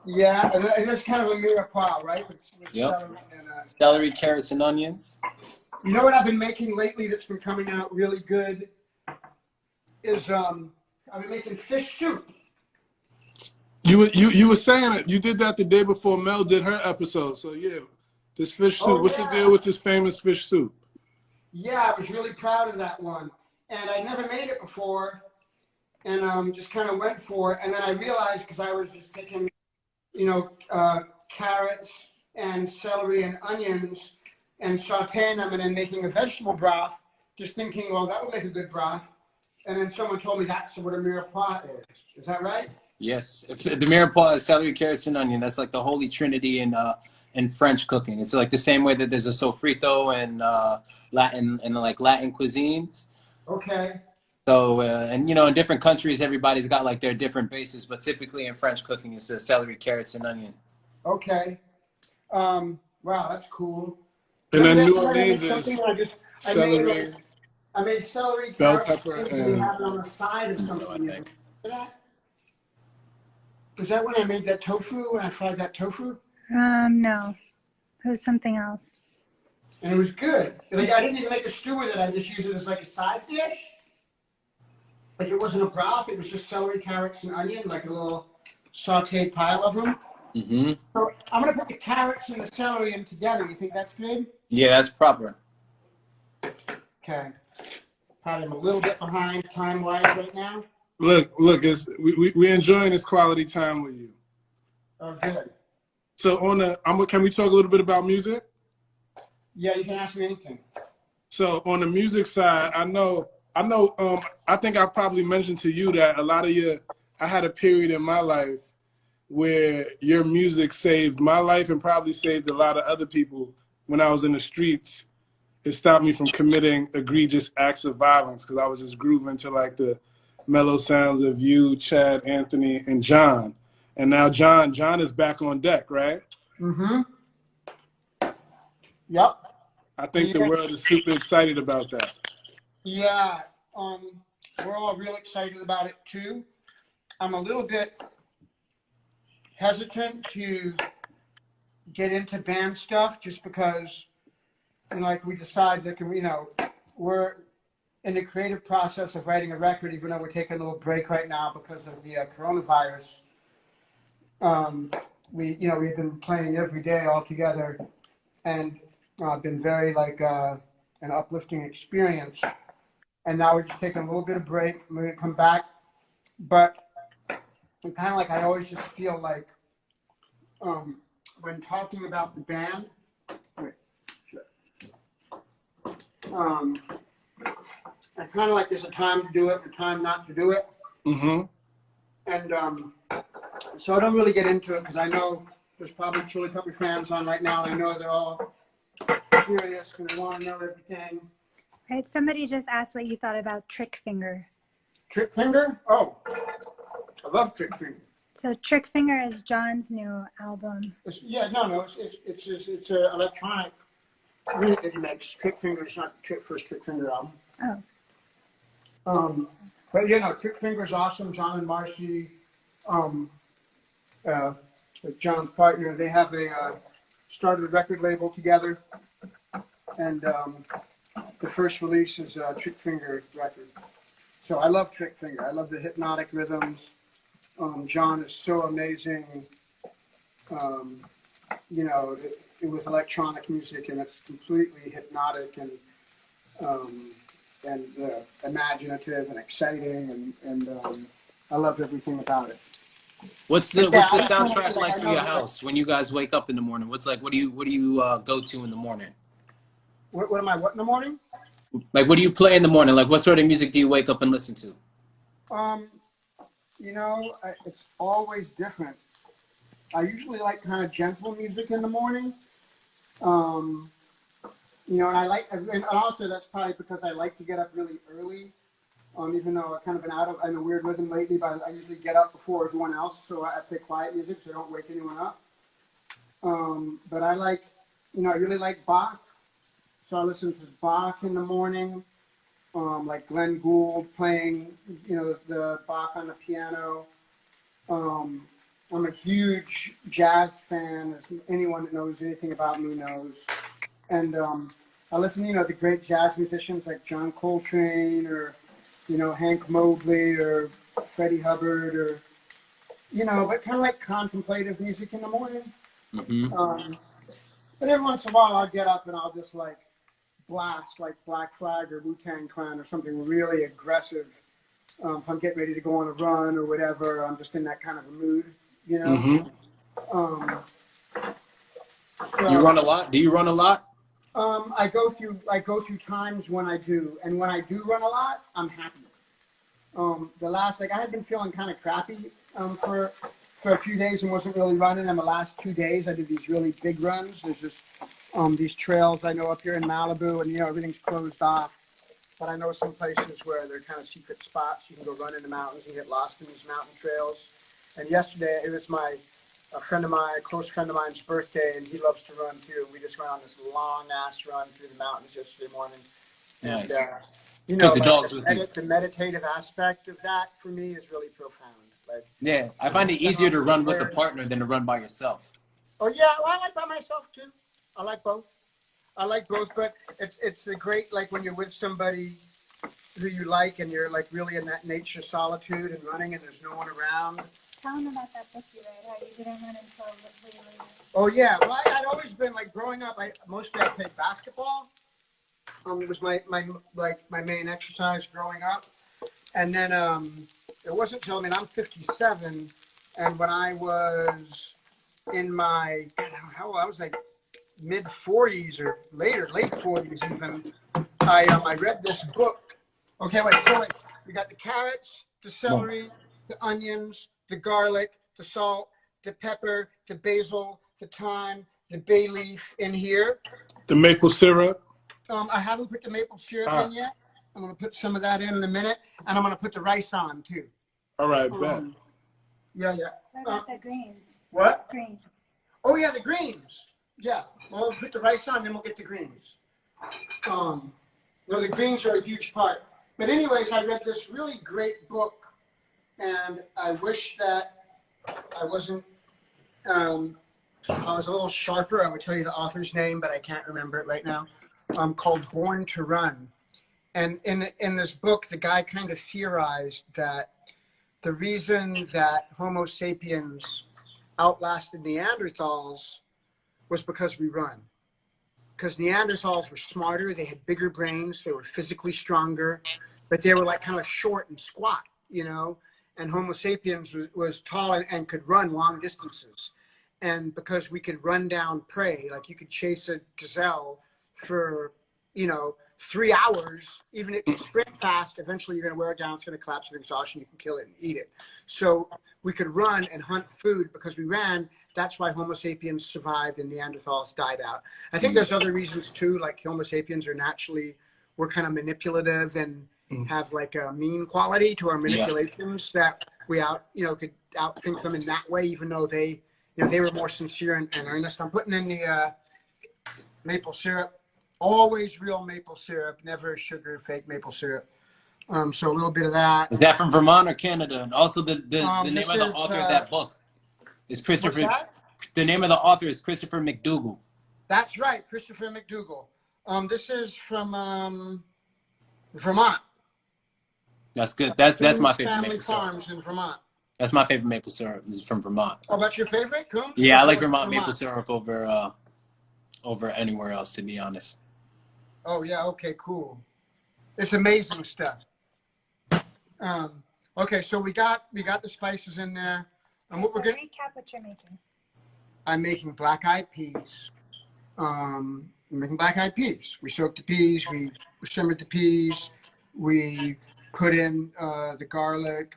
Yeah, and it's kind of a mirepoix, right? With Yep. celery and, Celery, carrots, and onions. you know what I've been making lately that's been coming out really good is I've been making fish soup. You were saying it. You did that the day before Mel did her episode. So yeah, this fish soup. What's the deal with this famous fish soup? Yeah, I was really proud of that one. And I never made it before, and just kind of went for it. And then I realized, because I was just picking, you know, carrots and celery and onions, and sauteing them and then making a vegetable broth, just thinking, well, that would make a good broth. And then someone told me that's what a mirepoix is. Is that right? Yes, the mirepoix is celery, carrots, and onion. That's like the holy trinity in French cooking. It's like the same way that there's a sofrito and Latin cuisines. Okay. So and you know, in different countries, everybody's got like their different bases, but typically in French cooking, it's celery, carrots, and onion. Okay. Wow, that's cool. And then New I made Orleans something. is I celery, made celery, bell carrots, pepper, and and have it on the side of something. I think. Was that when I made that tofu? When I fried that tofu? No. It was something else. And it was good. Like, I didn't even make a stew with it. I just used it as like a side dish. Like it wasn't a broth. It was just celery, carrots, and onion, like a little sauteed pile of them. Mm-hmm. So I'm gonna put the carrots and the celery in together. You think that's good? Yeah, that's proper. Okay. Probably I'm a little bit behind time-wise right now. look, we're enjoying this quality time with you. Oh, good. So can we talk a little bit about music? Yeah, you can ask me anything. So on the music side, I think I probably mentioned to you that I had a period in my life where your music saved my life and probably saved a lot of other people when I was in the streets. It stopped me from committing egregious acts of violence because I was just grooving to like the mellow sounds of you, Chad, Anthony, and John. And now John is back on deck, right? Mm-hmm. Yep. I think the world is super excited about that. Yeah. We're all real excited about it too. I'm a little bit hesitant to get into band stuff just because, like, we decide that, we're in the creative process of writing a record, even though we're taking a little break right now because of the coronavirus. We've been playing every day all together, and been very an uplifting experience. And now we're just taking a little bit of break. We're gonna come back, but kind of like I always just feel like when talking about the band, I kind of like there's a time to do it and a time not to do it. Mm-hmm. And so I don't really get into it because I know there's probably Chili Pepper fans on right now. I know they're all curious and they want to know everything. Right, somebody just asked what you thought about Trick Finger. Trick Finger? Oh, I love Trick Finger. So Trick Finger is John's new album. It's electronic music that he makes. Trick Finger is not first Trick Finger album. Oh. But Trick Finger is awesome. John and Marcy, John's partner, they have started a record label together, and the first release is Trick Finger record. So I love Trick Finger. I love the hypnotic rhythms. John is so amazing. With electronic music, and it's completely hypnotic and imaginative and exciting, and I love everything about it. What's the soundtrack like for your house when you guys wake up in the morning? What do you go to in the morning? What am I? What in the morning? Like, what do you play in the morning? Like, what sort of music do you wake up and listen to? It's always different. I usually like kind of gentle music in the morning. And also that's probably because I like to get up really early. Even though I've kind of been in a weird rhythm lately, but I usually get up before everyone else, so I play quiet music so I don't wake anyone up. But I really like Bach, so I listen to Bach in the morning, like Glenn Gould playing, the Bach on the piano. I'm a huge jazz fan, as anyone that knows anything about me knows. And I listen to, the great jazz musicians like John Coltrane or, Hank Mobley or Freddie Hubbard or, but kind of like contemplative music in the morning. Mm-hmm. But every once in a while I'll get up and I'll just blast like Black Flag or Wu-Tang Clan or something really aggressive. If I'm getting ready to go on a run or whatever, I'm just in that kind of a mood, Mm-hmm. So, You run a lot? Do you run a lot? I go through times when I do, and when I do run a lot, I'm happy. I had been feeling kind of crappy for a few days and wasn't really running. And the last 2 days, I did these really big runs. There's just these trails I know up here in Malibu, and everything's closed off. But I know some places where they're kind of secret spots. You can go run in the mountains and get lost in these mountain trails. And yesterday, it was a close friend of mine's birthday, and he loves to run too. We just went on this long ass run through the mountains yesterday morning. Nice. And Took the dogs with you. The meditative aspect of that for me is really profound. Like, yeah, I find it easier to run with a partner than to run by yourself. Oh yeah, well, I like by myself too. I like both. But it's a great, like, when you're with somebody who you like and you're like really in that nature solitude and running and there's no one around. Tell them about that book you read, how you didn't run until way later. Oh yeah, well, I'd always been, like, growing up. Mostly I played basketball. It was my main exercise growing up, and then it wasn't until I'm 57, and when I was in my I was like mid 40s or late 40s even. I read this book. Okay, wait. So we got the carrots, the celery, the onions, the garlic, the salt, the pepper, the basil, the thyme, the bay leaf in here. The maple syrup. I haven't put the maple syrup in yet. I'm going to put some of that in a minute, and I'm going to put the rice on too. All right, bet. Yeah. What about the greens? What? Greens. Oh yeah, the greens. Yeah. Well, we'll put the rice on, then we'll get the greens. No, the greens are a huge part. But anyways, I read this really great book, and I wish that I wasn't. If I was a little sharper, I would tell you the author's name, but I can't remember it right now. Called Born to Run. And in this book, the guy kind of theorized that the reason that Homo sapiens outlasted Neanderthals was because we run. Because Neanderthals were smarter, they had bigger brains, they were physically stronger, but they were like kind of short and squat, and Homo sapiens was tall and could run long distances. And because we could run down prey, like you could chase a gazelle for, 3 hours, even if you sprint fast, eventually you're going to wear it down, it's going to collapse with exhaustion, you can kill it and eat it. So we could run and hunt food because we ran. That's why Homo sapiens survived and Neanderthals died out. I think there's other reasons too, like Homo sapiens we're kind of manipulative and have like a mean quality to our manipulations that we could outthink them in that way, even though they were more sincere and earnest. I'm putting in the maple syrup. Always real maple syrup, never sugar, fake maple syrup. So a little bit of that. Is that from Vermont or Canada? And also the name of the author of that book is Christopher. What's that? The name of the author is Christopher McDougall. That's right, Christopher McDougall. This is from Vermont. That's good. That's my favorite Family maple Farms syrup. in Vermont. That's my favorite maple syrup. Is from Vermont. Oh, that's your favorite? Cool. Yeah, I like Vermont maple syrup over anywhere else, to be honest. Oh yeah, okay, cool. It's amazing stuff. Okay, so we got the spices in there. And what we're gonna recap what you're making. I'm making black-eyed peas. I'm making black-eyed peas. We soaked the peas, we simmered the peas, we put in the garlic,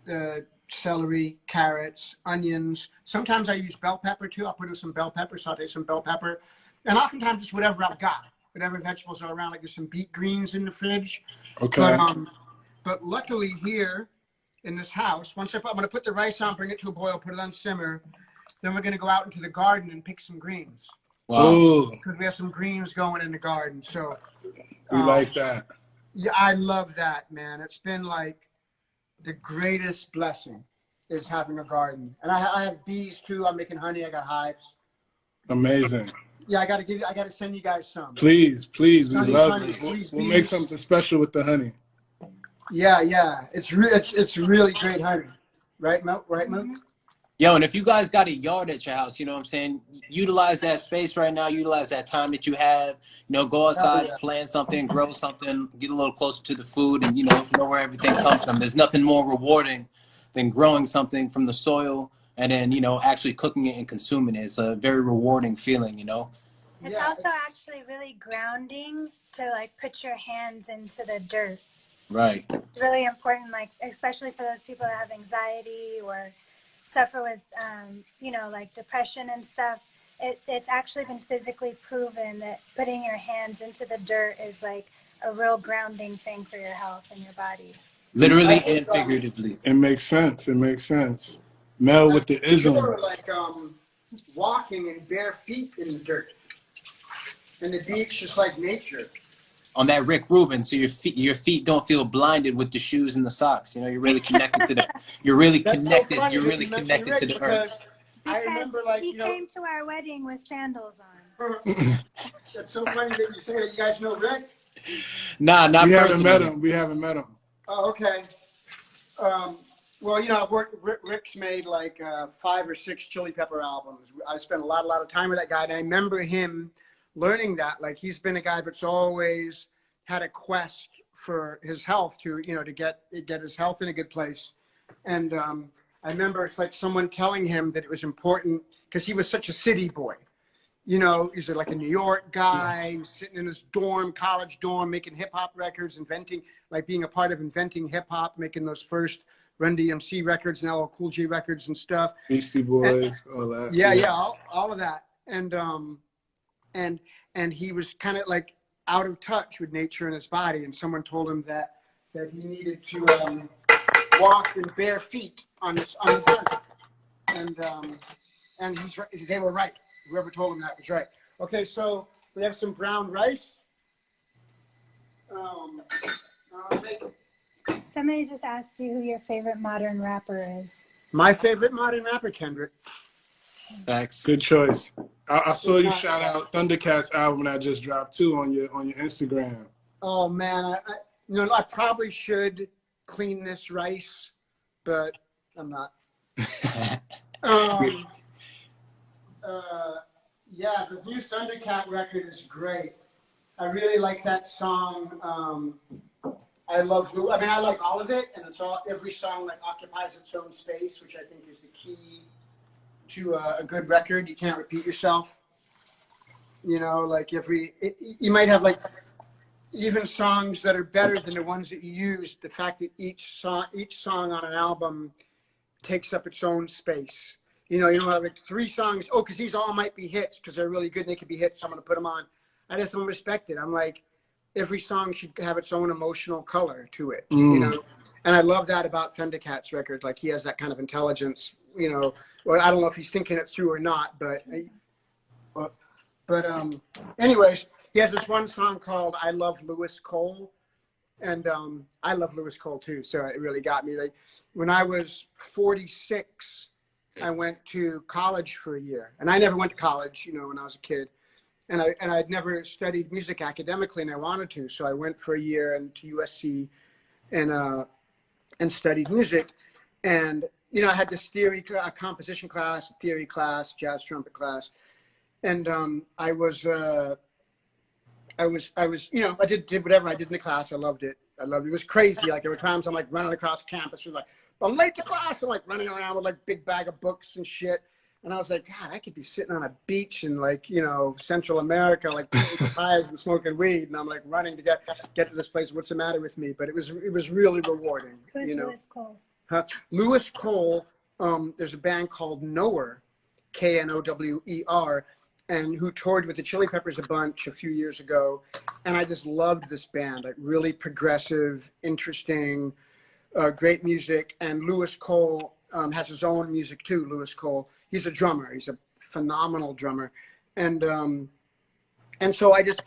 the celery, carrots, onions. Sometimes I use bell pepper too. I'll put in some bell pepper, saute some bell pepper. And oftentimes it's whatever I've got. Whatever vegetables are around, like there's some beet greens in the fridge. Okay. But luckily here in this house, I'm going to put the rice on, bring it to a boil, put it on simmer. Then we're going to go out into the garden and pick some greens. Wow. Because we have some greens going in the garden. So we like that. Yeah, I love that, man. It's been like the greatest blessing is having a garden. And I have bees too. I'm making honey. I got hives. Amazing. Yeah, I got to send you guys some. Please. We Honey, love it. We'll make something special with the honey. Yeah. It's really great honey. Right, Mo? Yo, and if you guys got a yard at your house, you know what I'm saying? Utilize that space right now. Utilize that time that you have. Go outside, plant something, grow something, get a little closer to the food, and know where everything comes from. There's nothing more rewarding than growing something from the soil and then, actually cooking it and consuming it. It's a very rewarding feeling, It's also actually really grounding to like put your hands into the dirt. Right. It's really important, like especially for those people that have anxiety or suffer with, you know, like depression and stuff. It's actually been physically proven that putting your hands into the dirt is like a real grounding thing for your health and your body. Literally and figuratively. It makes sense. It makes sense. Mel with the isms. Sure, like walking in bare feet in the dirt. And the beach, just like nature. On that Rick Rubin, so your feet don't feel blinded with the shoes and the socks. You know, you're really connected to the. You're really connected. So you're really connected to the earth. I Because remember, like, he you know, came to our wedding with sandals on. it's so funny that you say that. You guys know Rick? Nah, not We haven't personally. met him. We haven't met him. Oh, okay. Well, you know, I've worked. Rick's made like 5 or 6 Chili Pepper albums. I spent a lot of time with that guy, and I remember him learning that. Like, he's been a guy that's always had a quest for his health to, you know, to get his health in a good place. And I remember it's like someone telling him that it was important because he was such a city boy. You know, he's like a New York guy, he was sitting in his dorm, college dorm, making hip hop records, inventing, like being a part of inventing hip hop, making those first Run DMC records and LL Cool J records and stuff. Beastie Boys, all that. Yeah, all of that. And he was kind of like out of touch with nature and his body. And someone told him that he needed to walk in bare feet on the dirt. And he's right. They were right. Whoever told him that was right. Okay, so we have some brown rice. Somebody just asked you who your favorite modern rapper is. My favorite modern rapper, Kendrick. Facts. Good choice. I saw you shout out Thundercats album that just dropped too on your Instagram. Oh man, I probably should clean this rice, but I'm not. Yeah, the new Thundercat record is great. I really like that song. I like all of it, and every song like occupies its own space, which I think is the key to a good record. You can't repeat yourself. You know, like you might have like even songs that are better than the ones that you use. The fact that each song on an album takes up its own space. You don't have like 3 songs. Oh, because these all might be hits because they're really good and they could be hits. So I'm going to put them on. I just don't respect it. I'm like, every song should have its own emotional color to it, you know? And I love that about Thundercat's record. Like, he has that kind of intelligence, you know? Well, I don't know if he's thinking it through or not, but anyways, he has this one song called I Love Lewis Cole. And I love Lewis Cole too. So it really got me. Like, when I was 46, I went to college for a year, and I never went to college, when I was a kid, and I'd never studied music academically, and I wanted to, so I went for a year to USC and studied music, and I had this composition class, theory class, jazz trumpet class, and I did whatever I did in the class. I loved it. It was crazy. Like, there were times I'm like running across campus, like, I'm late to class. I'm like running around with like big bag of books and shit. And I was like, God, I could be sitting on a beach in like, Central America, like tires and smoking weed. And I'm like running to get to this place. What's the matter with me? But it was really rewarding. Who's Lewis Cole? Lewis Cole, there's a band called Knower, Knower, and who toured with the Chili Peppers a bunch a few years ago. And I just loved this band, like really progressive, interesting, great music. And Lewis Cole has his own music too, Lewis Cole. He's a drummer. He's a phenomenal drummer. And so it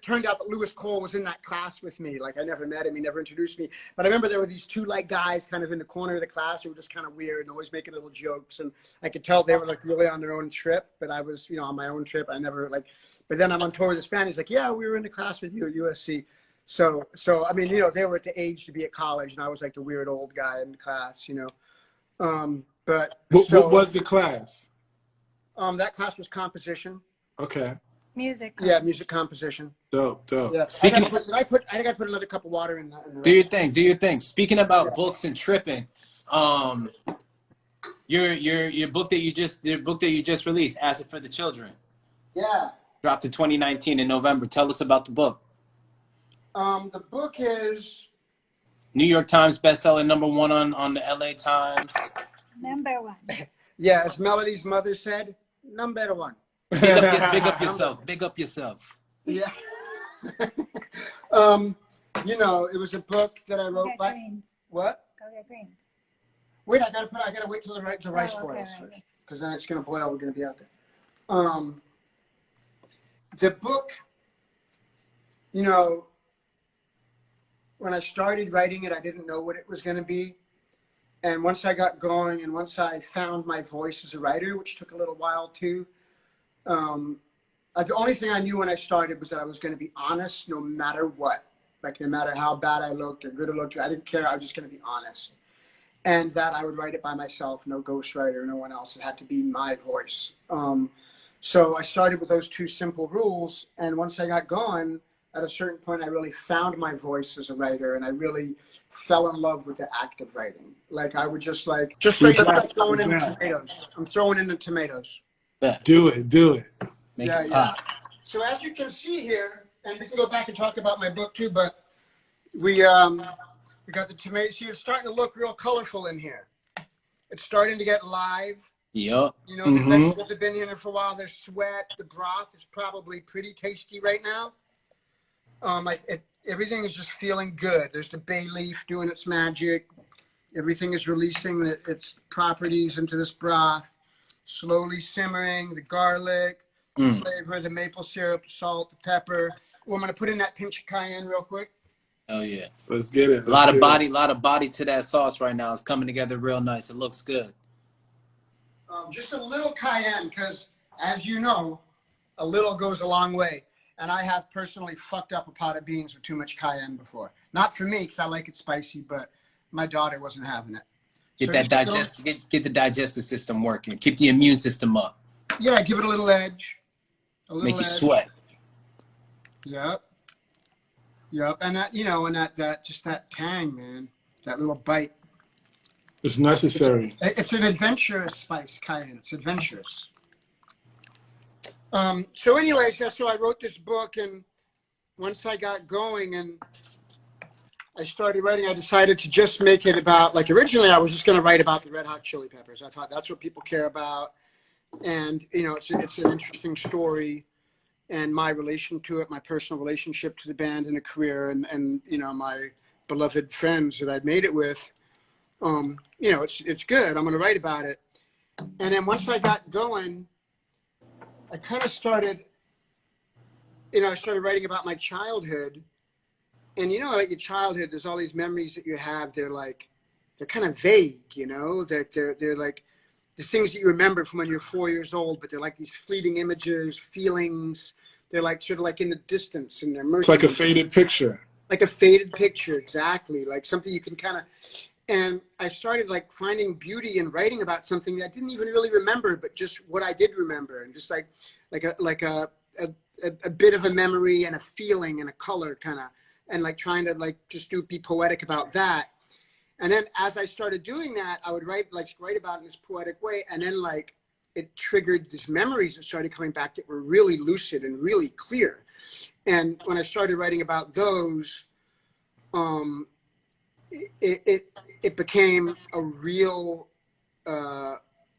turned out that Lewis Cole was in that class with me. Like, I never met him. He never introduced me. But I remember there were these 2 like guys kind of in the corner of the class who were just kind of weird and always making little jokes. And I could tell they were like really on their own trip, but I was, on my own trip. I never but then I'm on tour with this band. He's like, yeah, we were in the class with you at USC. So I mean, they were at the age to be at college, and I was like the weird old guy in the class, But what was the class? That class was composition. Okay. Music. Yeah, music composition. Dope. Yeah. I gotta put another cup of water in that. Do your thing. Speaking about books and tripping, your book that you just released, Acid for the Children. Yeah. Dropped in 2019 in November. Tell us about the book. The book is New York Times bestseller, #1 on the LA Times. #1. yeah, as Melody's mother said, #1. Big up yourself. Big up yourself. Yeah. You know, it was a book that I wrote by what? Go get greens. Wait, I gotta wait till the rice boils okay, first, right. because then it's gonna boil. We're gonna be out there. The book, you know, when I started writing it, I didn't know what it was gonna be, and once I got going, and once I found my voice as a writer, which took a little while too. The only thing I knew when I started was that I was going to be honest, no matter what. Like, no matter how bad I looked or good I looked, I didn't care. I was just going to be honest. And that I would write it by myself, no ghostwriter, no one else. It had to be my voice. So I started with those two simple rules. And once I got going, at a certain point, I really found my voice as a writer. And I really fell in love with the act of writing. Like, I would just like throwing in the tomatoes. I'm throwing in the tomatoes. Do it. Make Yeah, it yeah. pop. So as you can see here, and we can go back and talk about my book too, but we got the tomatoes. See, it's starting to look real colorful in here. It's starting to get live. Yup. You know, the vegetables have been in there for a while. There's sweat. The broth is probably pretty tasty right now. Everything is just feeling good. There's the bay leaf doing its magic. Everything is releasing its properties into this broth. Slowly simmering, the garlic, the flavor, the maple syrup, the salt, the pepper. Well, I'm gonna put in that pinch of cayenne real quick. Oh yeah. Let's get it. A lot of body to that sauce right now. It's coming together real nice. It looks good. Just a little cayenne, because as you know, a little goes a long way. And I have personally fucked up a pot of beans with too much cayenne before. Not for me, because I like it spicy, but my daughter wasn't having it. Get the digestive system working. Keep the immune system up. Yeah, give it a little edge. Make you sweat. Yep. And that, you know, and that just that tang, man. That little bite. It's necessary. It's an adventurous spice, cayenne. It's adventurous. So anyways, so I wrote this book, and once I got going and I started writing, I decided to just make it about, like, originally I was just going to write about the Red Hot Chili Peppers. I thought that's what people care about. And, you know, it's an interesting story, and my relation to it, my personal relationship to the band and the career, and you know, my beloved friends that I'd made it with. You know, it's good. I'm going to write about it. And then once I got going, I kind of started, you know, I started writing about my childhood. And you know, at your childhood, there's all these memories that you have. They're kind of vague, you know. They're like the things that you remember from when you're 4 years old, but they're like these fleeting images, feelings. They're like sort of like in the distance, and they're murky. It's like a faded picture. Like a faded picture, exactly. Like something you can kind of. And I started like finding beauty in writing about something that I didn't even really remember, but just what I did remember, and just like a bit of a memory and a feeling and a color kind of. And like trying to like just be poetic about that. And then as I started doing that, I would write about it in this poetic way. And then like it triggered these memories that started coming back that were really lucid and really clear. And when I started writing about those, it became a real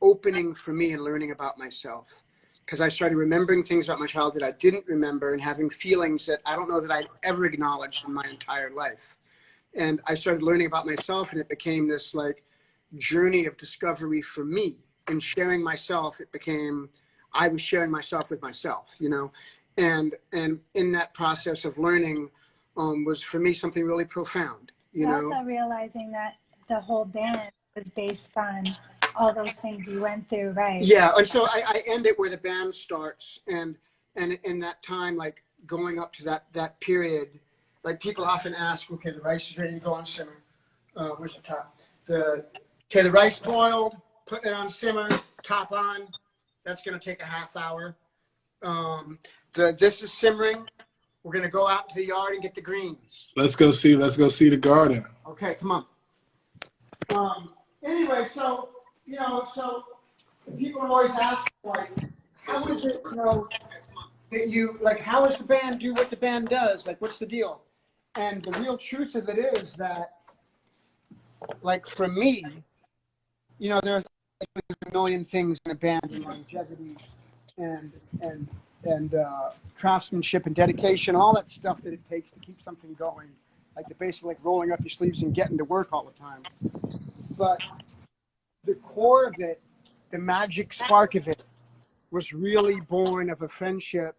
opening for me in learning about myself. Because I started remembering things about my childhood I didn't remember, and having feelings that I don't know that I'd ever acknowledged in my entire life. And I started learning about myself, and it became this like journey of discovery for me. And sharing myself, it became, I was sharing myself with myself, you know. And in that process of learning was for me something really profound, you know. Also realizing that the whole band was based on all those things you went through, right? Yeah, and so I end it where the band starts, and in that time, like going up to that period, like people often ask, okay, the rice is ready to go on simmer. Where's the top? The rice boiled, putting it on simmer, top on. That's gonna take a half hour. This is simmering. We're gonna go out to the yard and get the greens. Let's go see the garden. Okay, come on. Anyway, so. You know, so people are always asking, like, how is it, you know, that you like, how does the band do what the band does? Like, what's the deal? And the real truth of it is that, like, for me, you know, there's a million things in a band, and longevity and craftsmanship and dedication, all that stuff that it takes to keep something going. Like the basic, like rolling up your sleeves and getting to work all the time. But the core of it, the magic spark of it, was really born of a friendship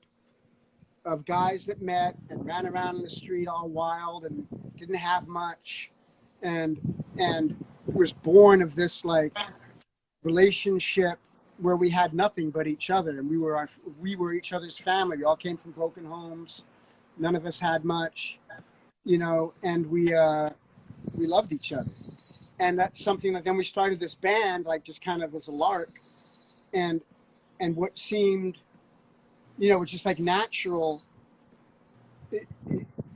of guys that met and ran around in the street all wild and didn't have much, and was born of this like relationship where we had nothing but each other, and we were each other's family. We all came from broken homes. None of us had much, you know, and we loved each other. And that's something that then we started this band, like just kind of as a lark, and what seemed, you know, was just like natural.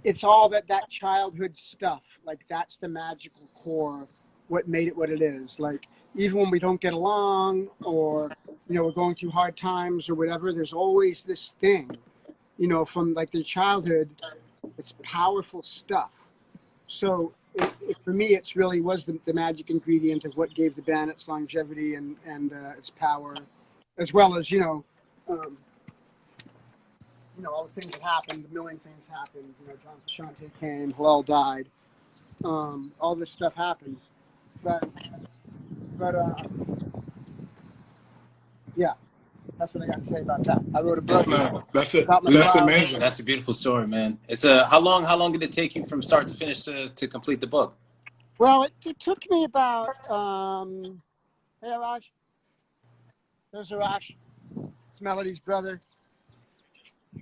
It's all that childhood stuff. Like that's the magical core, what made it what it is. Like even when we don't get along, or you know, we're going through hard times or whatever, there's always this thing, you know, from like their childhood. It's powerful stuff. So for me, it's really was the magic ingredient of what gave the band its longevity and its power, as well as, you know, all the things that happened, a million things happened. You know, John Frusciante came, Hillel died. All this stuff happened. But yeah, that's what I got to say about that. I wrote a book. That's it. About my That's trials. amazing. That's a beautiful story, man. It's how long did it take you from start to finish to complete the book? Well, it took me about hey Raj. There's Raj. It's Melody's brother.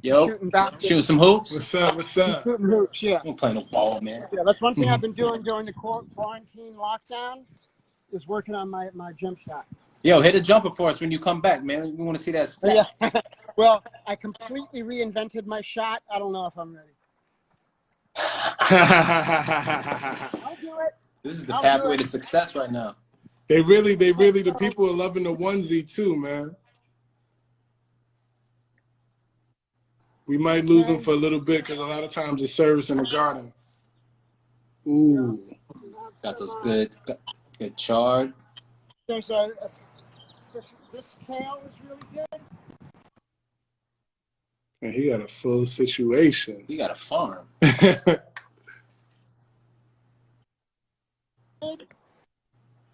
Yo, shooting some hoops. What's up? What's up? Shooting hoops, yeah. I'm playing no ball, man. Yeah, that's one thing I've been doing during the quarantine lockdown, is working on my jump shot. Yo, hit a jumper for us when you come back, man. We want to see that spin. Yeah. Well, I completely reinvented my shot. I don't know if I'm ready. I'll do it. This is the pathway to success right now. They really, the people are loving the onesie too, man. We might lose them for a little bit because a lot of times it's service in the garden. Ooh. Got those good charred. There's this kale is really good. And he got a full situation. He got a farm.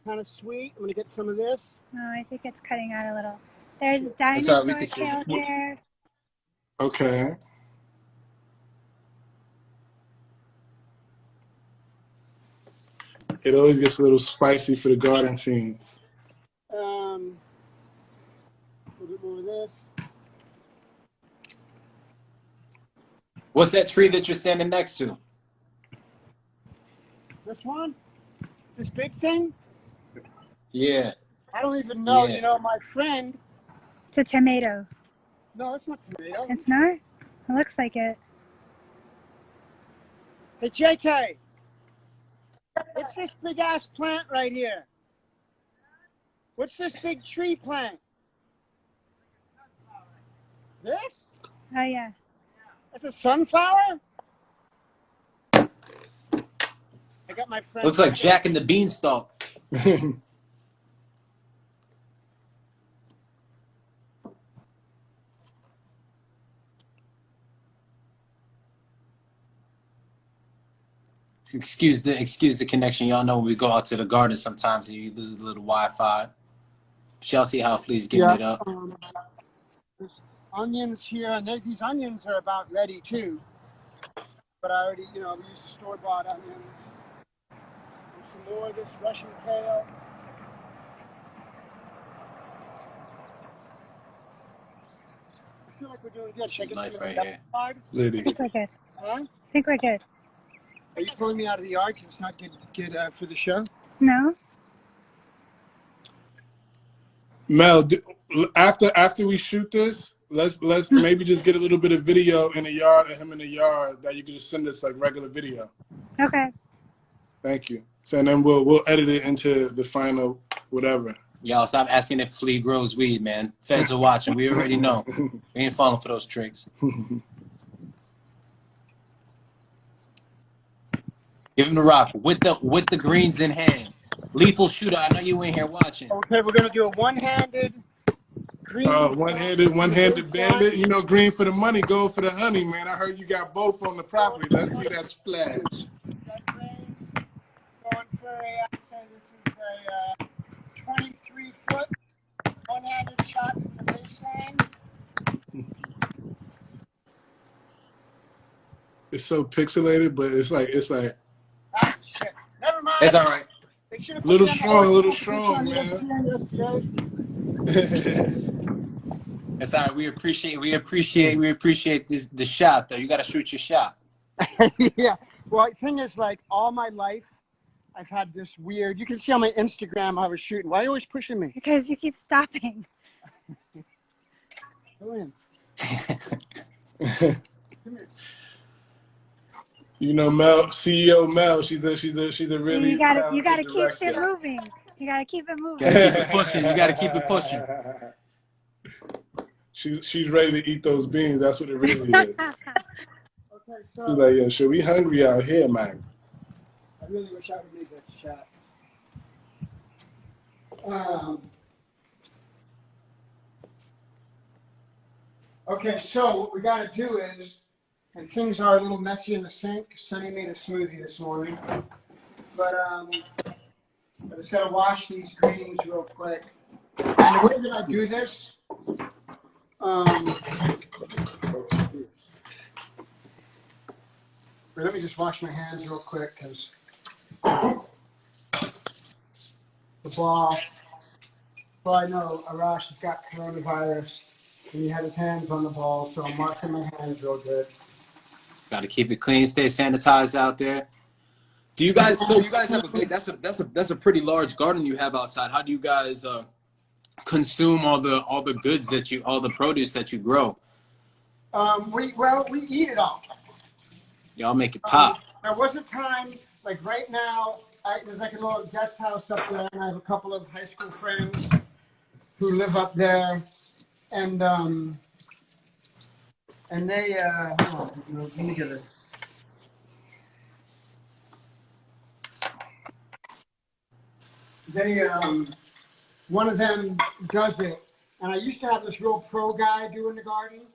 Kind of sweet. I'm gonna get some of this. Oh, I think it's cutting out a little. There's dinosaur kale here. Okay. It always gets a little spicy for the garden scenes. A bit more of this. What's that tree that you're standing next to? This one? This big thing? Yeah. I don't even know. Yeah. You know, my friend. It's a tomato. No, it's not tomato. It's not? It looks like it. Hey, JK. What's this big ass plant right here? What's this big tree plant? This? Oh, yeah. That's a sunflower? I got my friend. Looks like Jack and the Beanstalk. Excuse the connection. Y'all know when we go out to the garden sometimes you lose a little Wi-Fi. Shall see how Flea's getting it up. There's onions here, and these onions are about ready too. But I already, we used the store-bought onions. And some more of this Russian kale. I feel like we're doing good. This is life right here. Liddy. I think we're good. Huh? I think we're good. Are you pulling me out of the yard because it's not good for the show? No? Mel, after we shoot this, let's maybe just get a little bit of video in the yard of him in the yard that you can just send us like regular video. Okay. Thank you. So and then we'll edit it into the final whatever. Y'all stop asking if Flea grows weed, man. Feds are watching. We already know. We ain't falling for those tricks. Give him the rock with the greens in hand. Lethal shooter. I know you in here watching. Okay, we're gonna do a one-handed green. One-handed bandit. You know, green for the money, gold for the honey, man. I heard you got both on the property. Let's see that splash. Going for I'd say this is a 23-foot one-handed shot from the baseline. It's so pixelated, but it's like Ah, shit. Never mind. It's all right. They should have a little put me strong, on a little the strong, man. It's all right. We appreciate this the shot though. You got to shoot your shot. Yeah. Well, the thing is, like, all my life, I've had this weird. You can see on my Instagram I was shooting. Why are you always pushing me? Because you keep stopping. Go in. You know, Mel, CEO Mel, she's a really You gotta talented keep it director. moving. You gotta keep it moving. Gotta keep it pushing. You got to keep it pushing. She's ready to eat those beans. That's what it really is. Okay, She's so like, yo, shit, we hungry out here, man. I really wish I would make that shot. Okay, so what we got to do is, and things are a little messy in the sink. Sunny made a smoothie this morning, but I just got to wash these greens real quick. And the way that I do this, let me just wash my hands real quick because the ball. Well, I know Arash has got coronavirus and he had his hands on the ball, so I'm washing my hands real good. Got to keep it clean, stay sanitized out there. Do you guys? So you guys have a big? That's a pretty large garden you have outside. How do you guys consume all the goods all the produce that you grow? We eat it all. Y'all make it pop. There was a time, like right now, there's like a little guest house up there, and I have a couple of high school friends who live up there, and they hold on, let me get it. They one of them does it, and I used to have this real pro guy doing the garden,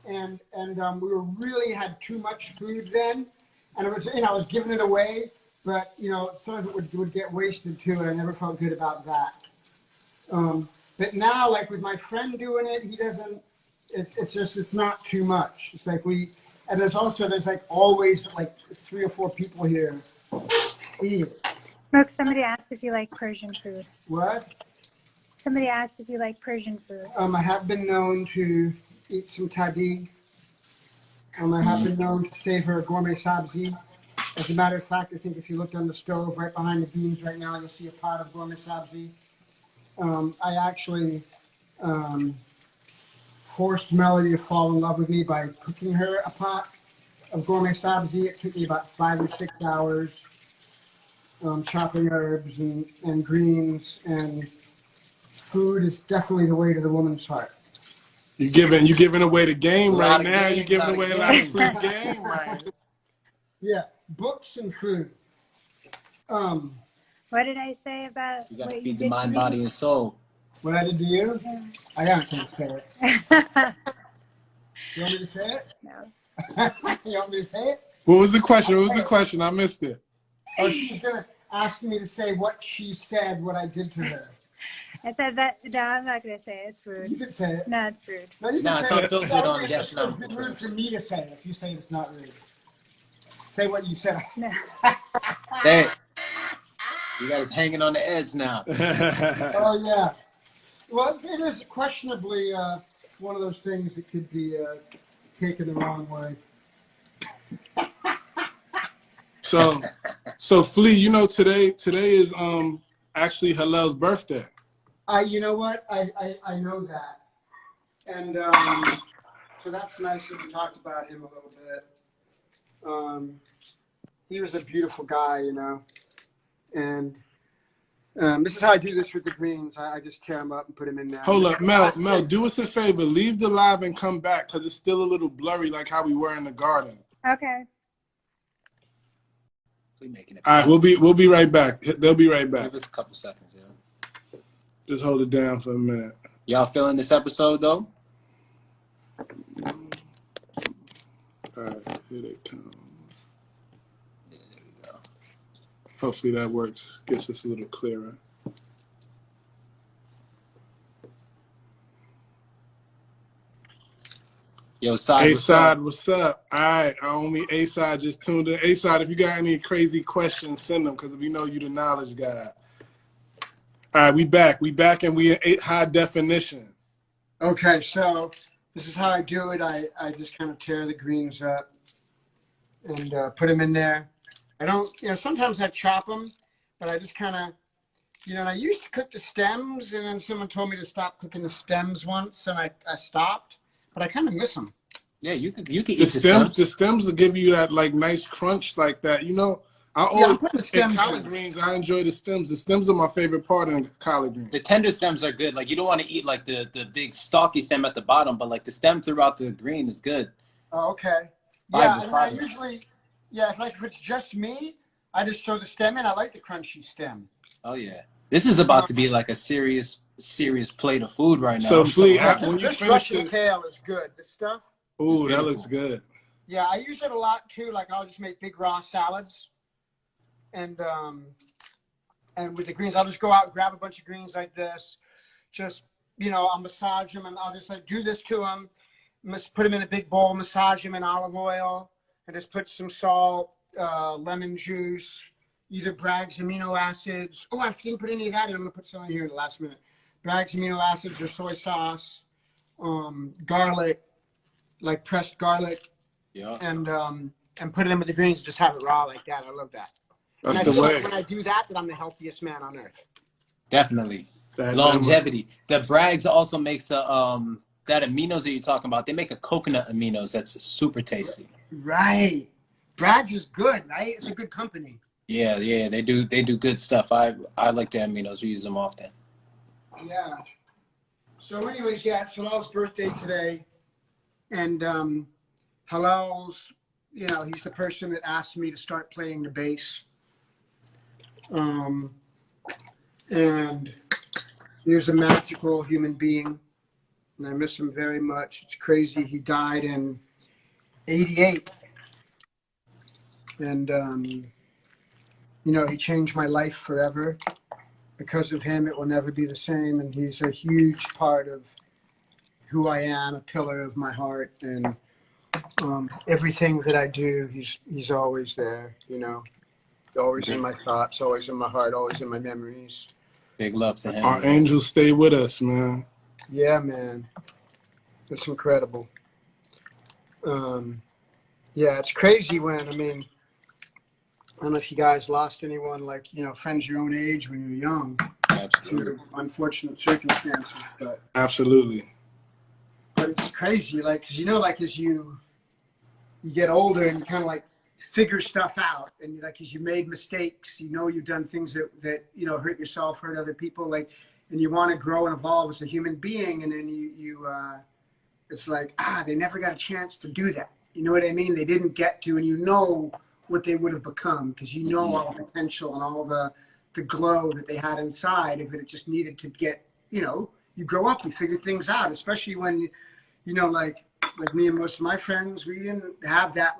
and we really had too much food then, and it was, I was giving it away, but some of it would get wasted too, and I never felt good about that. But now, like with my friend doing it, he doesn't. It's not too much. It's like and there's like always like 3 or 4 people here eat it. Look, somebody asked if you like Persian food. What? Somebody asked if you like Persian food. I have been known to eat some tahdig. I have been known to savor gourmet sabzi. As a matter of fact, I think if you look on the stove right behind the beans right now, you'll see a pot of gourmet sabzi. I actually forced Melody to fall in love with me by cooking her a pot of gourmet sabzi. It took me about 5 or 6 hours, chopping herbs and greens, and food is definitely the way to the woman's heart. You giving away the game right now. Game, You're giving away a lot of free game, right? Yeah, books and food. What did I say about You got to what feed did the mind, to me? body, and soul. What I did to you? I can't say it. You want me to say it? No. You want me to say it? What was the question? I missed it. Oh, she's going to ask me to say what she said, what I did to her. I said that. No, I'm not gonna say it. It's rude. You can say it. No, it's rude. No, you No, can it's say it. unfiltered on It's Gastronomical rude Cribs. for me to say it. If you say it's not rude. Say what you said. No. Hey, you guys hanging on the edge now. Oh, yeah. Well, it is questionably one of those things that could be taken the wrong way. So Flea, today is actually Hillel's birthday. You know what? I know that. And so that's nice that we talked about him a little bit. He was a beautiful guy, and This is how I do this with the greens. I just tear them up and put them in there. Hold up, Mel, do us a favor. Leave the live and come back because it's still a little blurry like how we were in the garden. Okay. We making it. All right, we'll be right back. They'll be right back. Give us a couple seconds, yeah. Just hold it down for a minute. Y'all feeling this episode though? All right, here they come. Yeah, there we go. Hopefully that works. Gets us a little clearer. Yo, Side, A-Side, what's up? All right, our homie A-Side just tuned in. A-Side, if you got any crazy questions, send them because we know you the knowledge guy. All right, we back, and we in high definition. Okay, so this is how I do it. I just kind of tear the greens up and put them in there. I don't, sometimes I chop them, but I just kind of, and I used to cook the stems, and then someone told me to stop cooking the stems once, and I stopped, but I kind of miss them. Yeah, you can eat the stems. The stems will give you that like nice crunch like that. I always in collard greens. I enjoy the stems. The stems are my favorite part in collard greens. The tender stems are good. Like you don't want to eat like the big stalky stem at the bottom, but like the stem throughout the green is good. Oh, okay. Yeah, and I usually, if it's just me, I just throw the stem in. I like the crunchy stem. Oh yeah, this is about to be like a serious plate of food right now. So Flea, when you finish Russian kale is good. This stuff. Ooh, that looks good. Yeah, I use it a lot too. Like I'll just make big raw salads. And with the greens, I'll just go out and grab a bunch of greens like this. Just, I'll massage them and I'll just like do this to them. Put them in a big bowl, massage them in olive oil, and just put some salt, lemon juice, either Bragg's amino acids. Oh, I didn't put any of that in. I'm going to put some in here in the last minute. Bragg's amino acids or soy sauce, garlic, like pressed garlic. Yeah. And put it in with the greens and just have it raw like that. I love that. That's and the I way. like when I do that, I'm the healthiest man on earth. Definitely. Longevity. The Bragg's also makes that aminos that you're talking about. They make a coconut aminos that's super tasty. Right. Bragg's is good, right? It's a good company. Yeah, they do good stuff. I like the aminos. We use them often. Yeah. So anyways, it's Halal's birthday today. And Halal's, he's the person that asked me to start playing the bass. And he was a magical human being, and I miss him very much. It's crazy. He died in '88, and he changed my life forever. Because of him, it will never be the same. And he's a huge part of who I am, a pillar of my heart, and everything that I do, he's always there. Always in my thoughts, always in my heart, always in my memories. Big love to him. Our angels stay with us, man. Yeah, man. It's incredible. It's crazy when, I don't know if you guys lost anyone, like, friends your own age when you're young. Absolutely. Through unfortunate circumstances. But Absolutely. it's crazy, like, because as you get older and you kind of like figure stuff out, and as you made mistakes, you've done things that hurt yourself, hurt other people, like, and you want to grow and evolve as a human being, and then you it's like, they never got a chance to do that. You know what I mean? They didn't get to, and what they would have become, because all the potential and all the glow that they had inside if it just needed to get, you grow up, you figure things out, especially when, like me and most of my friends, we didn't have that,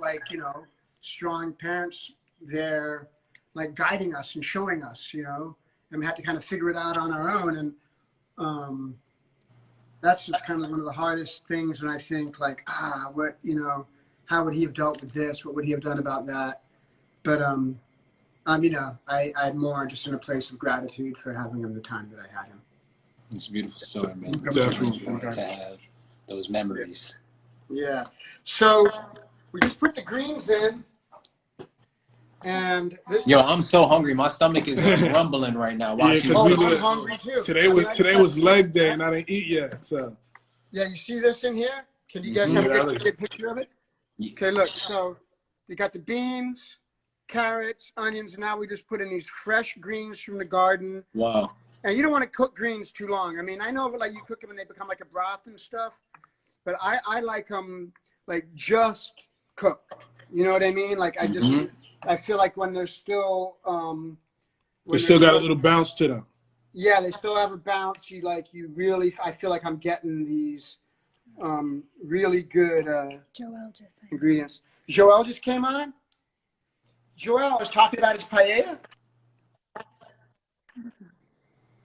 strong parents there, like guiding us and showing us, and we had to kind of figure it out on our own. And that's just kind of one of the hardest things when I think like, what, how would he have dealt with this? What would he have done about that? But, I'm more just in a place of gratitude for having him the time that I had him. It's a beautiful story, man. Definitely. To have those memories. Yeah. So we just put the greens in. And this I'm so hungry. My stomach is rumbling right now. Yeah, I'm hungry too. Today was leg day and I didn't eat yet. So yeah, you see this in here? Can you guys have a picture of it? Okay, look. So you got the beans, carrots, onions, and now we just put in these fresh greens from the garden. Wow. And you don't want to cook greens too long. I mean, I know like you cook them and they become like a broth and stuff, but I like them like just cooked. You know what I mean? Like I just, I feel like when they're still, they still got a little bounce to them. Yeah, they still have a bounce. You really, I feel like I'm getting these really good Joel just said. ingredients. Joel just came on. Joel was talking about his paella.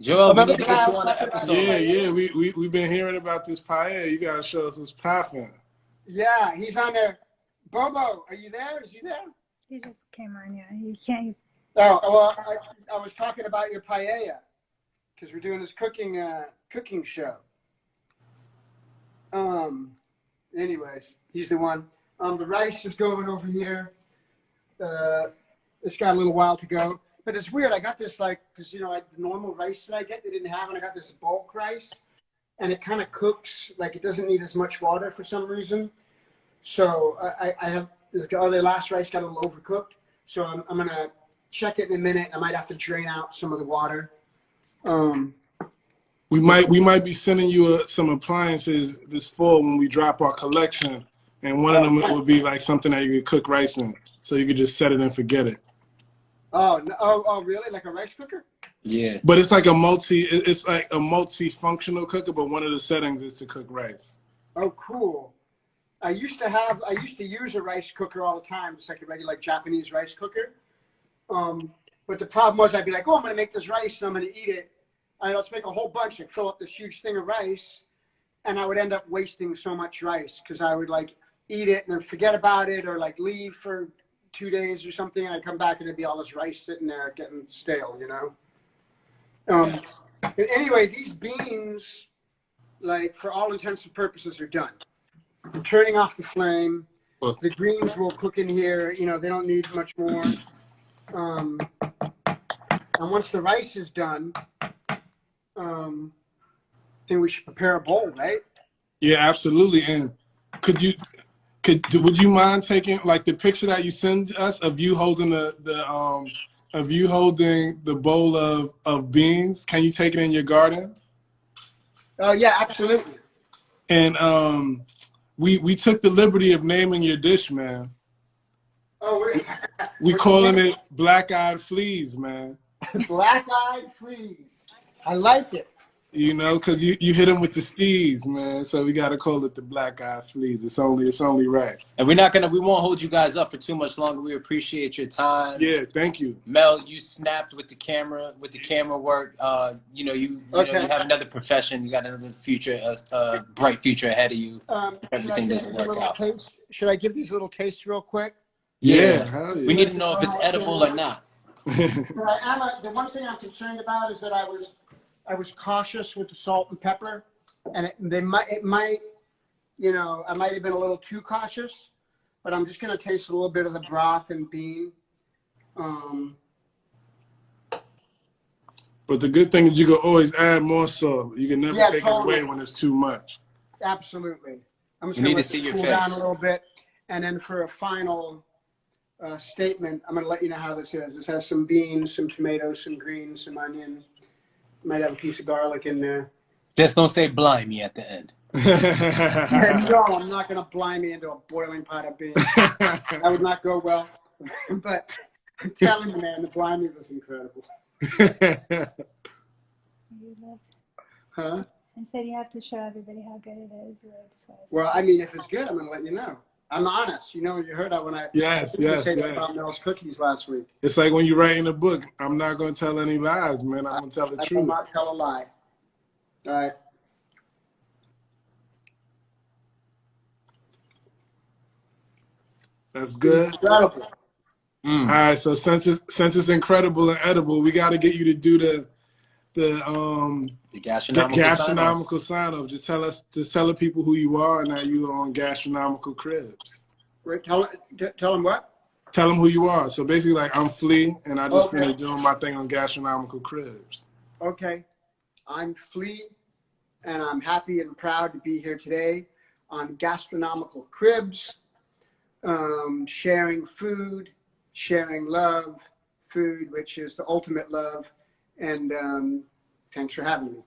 Joel, we need to get you on the episode. Yeah. We've been hearing about this paella. You got to show us what's popping. Yeah, he's on there. Bobo, are you there? Is he there? He just came on, yeah. He can't, he's... Oh, well, I was talking about your paella because we're doing this cooking show. Anyways, he's the one. The rice is going over here. It's got a little while to go. But it's weird. I got this because, the normal rice that I get, they didn't have, and I got this bulk rice. And it kind of cooks, it doesn't need as much water for some reason. So I have, the last rice got a little overcooked. So I'm going to check it in a minute. I might have to drain out some of the water. We might be sending you some appliances this fall when we drop our collection. And one of them would be like something that you could cook rice in. So you could just set it and forget it. Oh, really? Like a rice cooker? Yeah. But it's like it's like a multi-functional cooker, but one of the settings is to cook rice. Oh, cool. I used to use a rice cooker all the time. It's like a regular Japanese rice cooker. But the problem was I'd be like, I'm going to make this rice and I'm going to eat it. Let's make a whole bunch and fill up this huge thing of rice. And I would end up wasting so much rice because I would eat it and then forget about it or leave for 2 days or something. And I'd come back and it'd be all this rice sitting there getting stale, Yes. But anyway, these beans, for all intents and purposes, are done. I'm turning off the flame. The greens will cook in here. They don't need much more. And once the rice is done, then we should prepare a bowl, right? Yeah, absolutely. And would you mind taking the picture that you send us of you holding the bowl of beans? Can you take it in your garden? Oh yeah, absolutely. And we took the liberty of naming your dish, man. Oh, we calling it black-eyed fleas, man. Black-eyed fleas. I like it. Because you hit them with the skis, man. So we gotta call it the black-eyed fleas. It's only right. And we won't hold you guys up for too much longer. We appreciate your time. Yeah, thank you. Mel, you snapped with the camera work. You have another profession. You got another future, bright future ahead of you. Everything doesn't work out. Should I give these little tastes real quick? Yeah. Hell yeah. We need to know if it's edible or not. The one thing I'm concerned about is that I was cautious with the salt and pepper, and I might have been a little too cautious, but I'm just going to taste a little bit of the broth and bean. But the good thing is you can always add more salt. You can never take it away when it's too much. Absolutely. I'm just going to see your cool face down a little bit, and then for a final statement, I'm going to let you know how this is. This has some beans, some tomatoes, some greens, some onion. Might have a piece of garlic in there. Just don't say blimey at the end. No, I'm not going to blind me into a boiling pot of beans. That would not go well. But I'm telling you, man, the blimey was incredible. Huh? I said you have to show everybody how good it is. Well, I mean, if it's good, I'm going to let you know. I'm honest. You heard that when I said about Mel's cookies last week. It's like when you're writing a book. I'm not going to tell any lies, man. I'm going to tell the truth. I will not tell a lie. All right. That's good. Incredible. All right. So since it's incredible and edible, we got to get you to do the gastronomical sign-off. Just tell the people who you are and that you are on Gastronomical Cribs. Wait, tell them what? Tell them who you are. So basically, I'm Flea, and I just finished doing my thing on Gastronomical Cribs. Okay. I'm Flea, and I'm happy and proud to be here today on Gastronomical Cribs, sharing food sharing love, food, which is the ultimate love. And thanks for having me.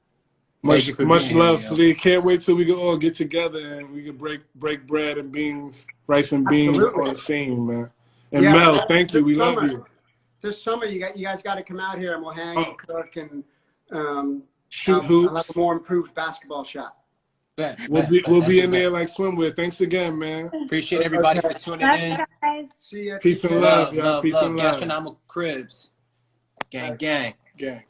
Thank you for Much being love, here, Flea. Can't wait till we can all get together and we can break bread and beans, rice and beans Absolutely. on the scene, man. And Yeah, Mel, thank you. We summer, love you. This summer, you guys got to come out here and we'll hang and cook and Shoot I'll hoops. have a more improved basketball shot. We'll be in there like swimwear. Thanks again, man. Appreciate everybody for tuning Love in. you guys. See ya. Peace and love, y'all. Love, Peace love. and love. Gastronomical Cribs. Gang, gang. Gang.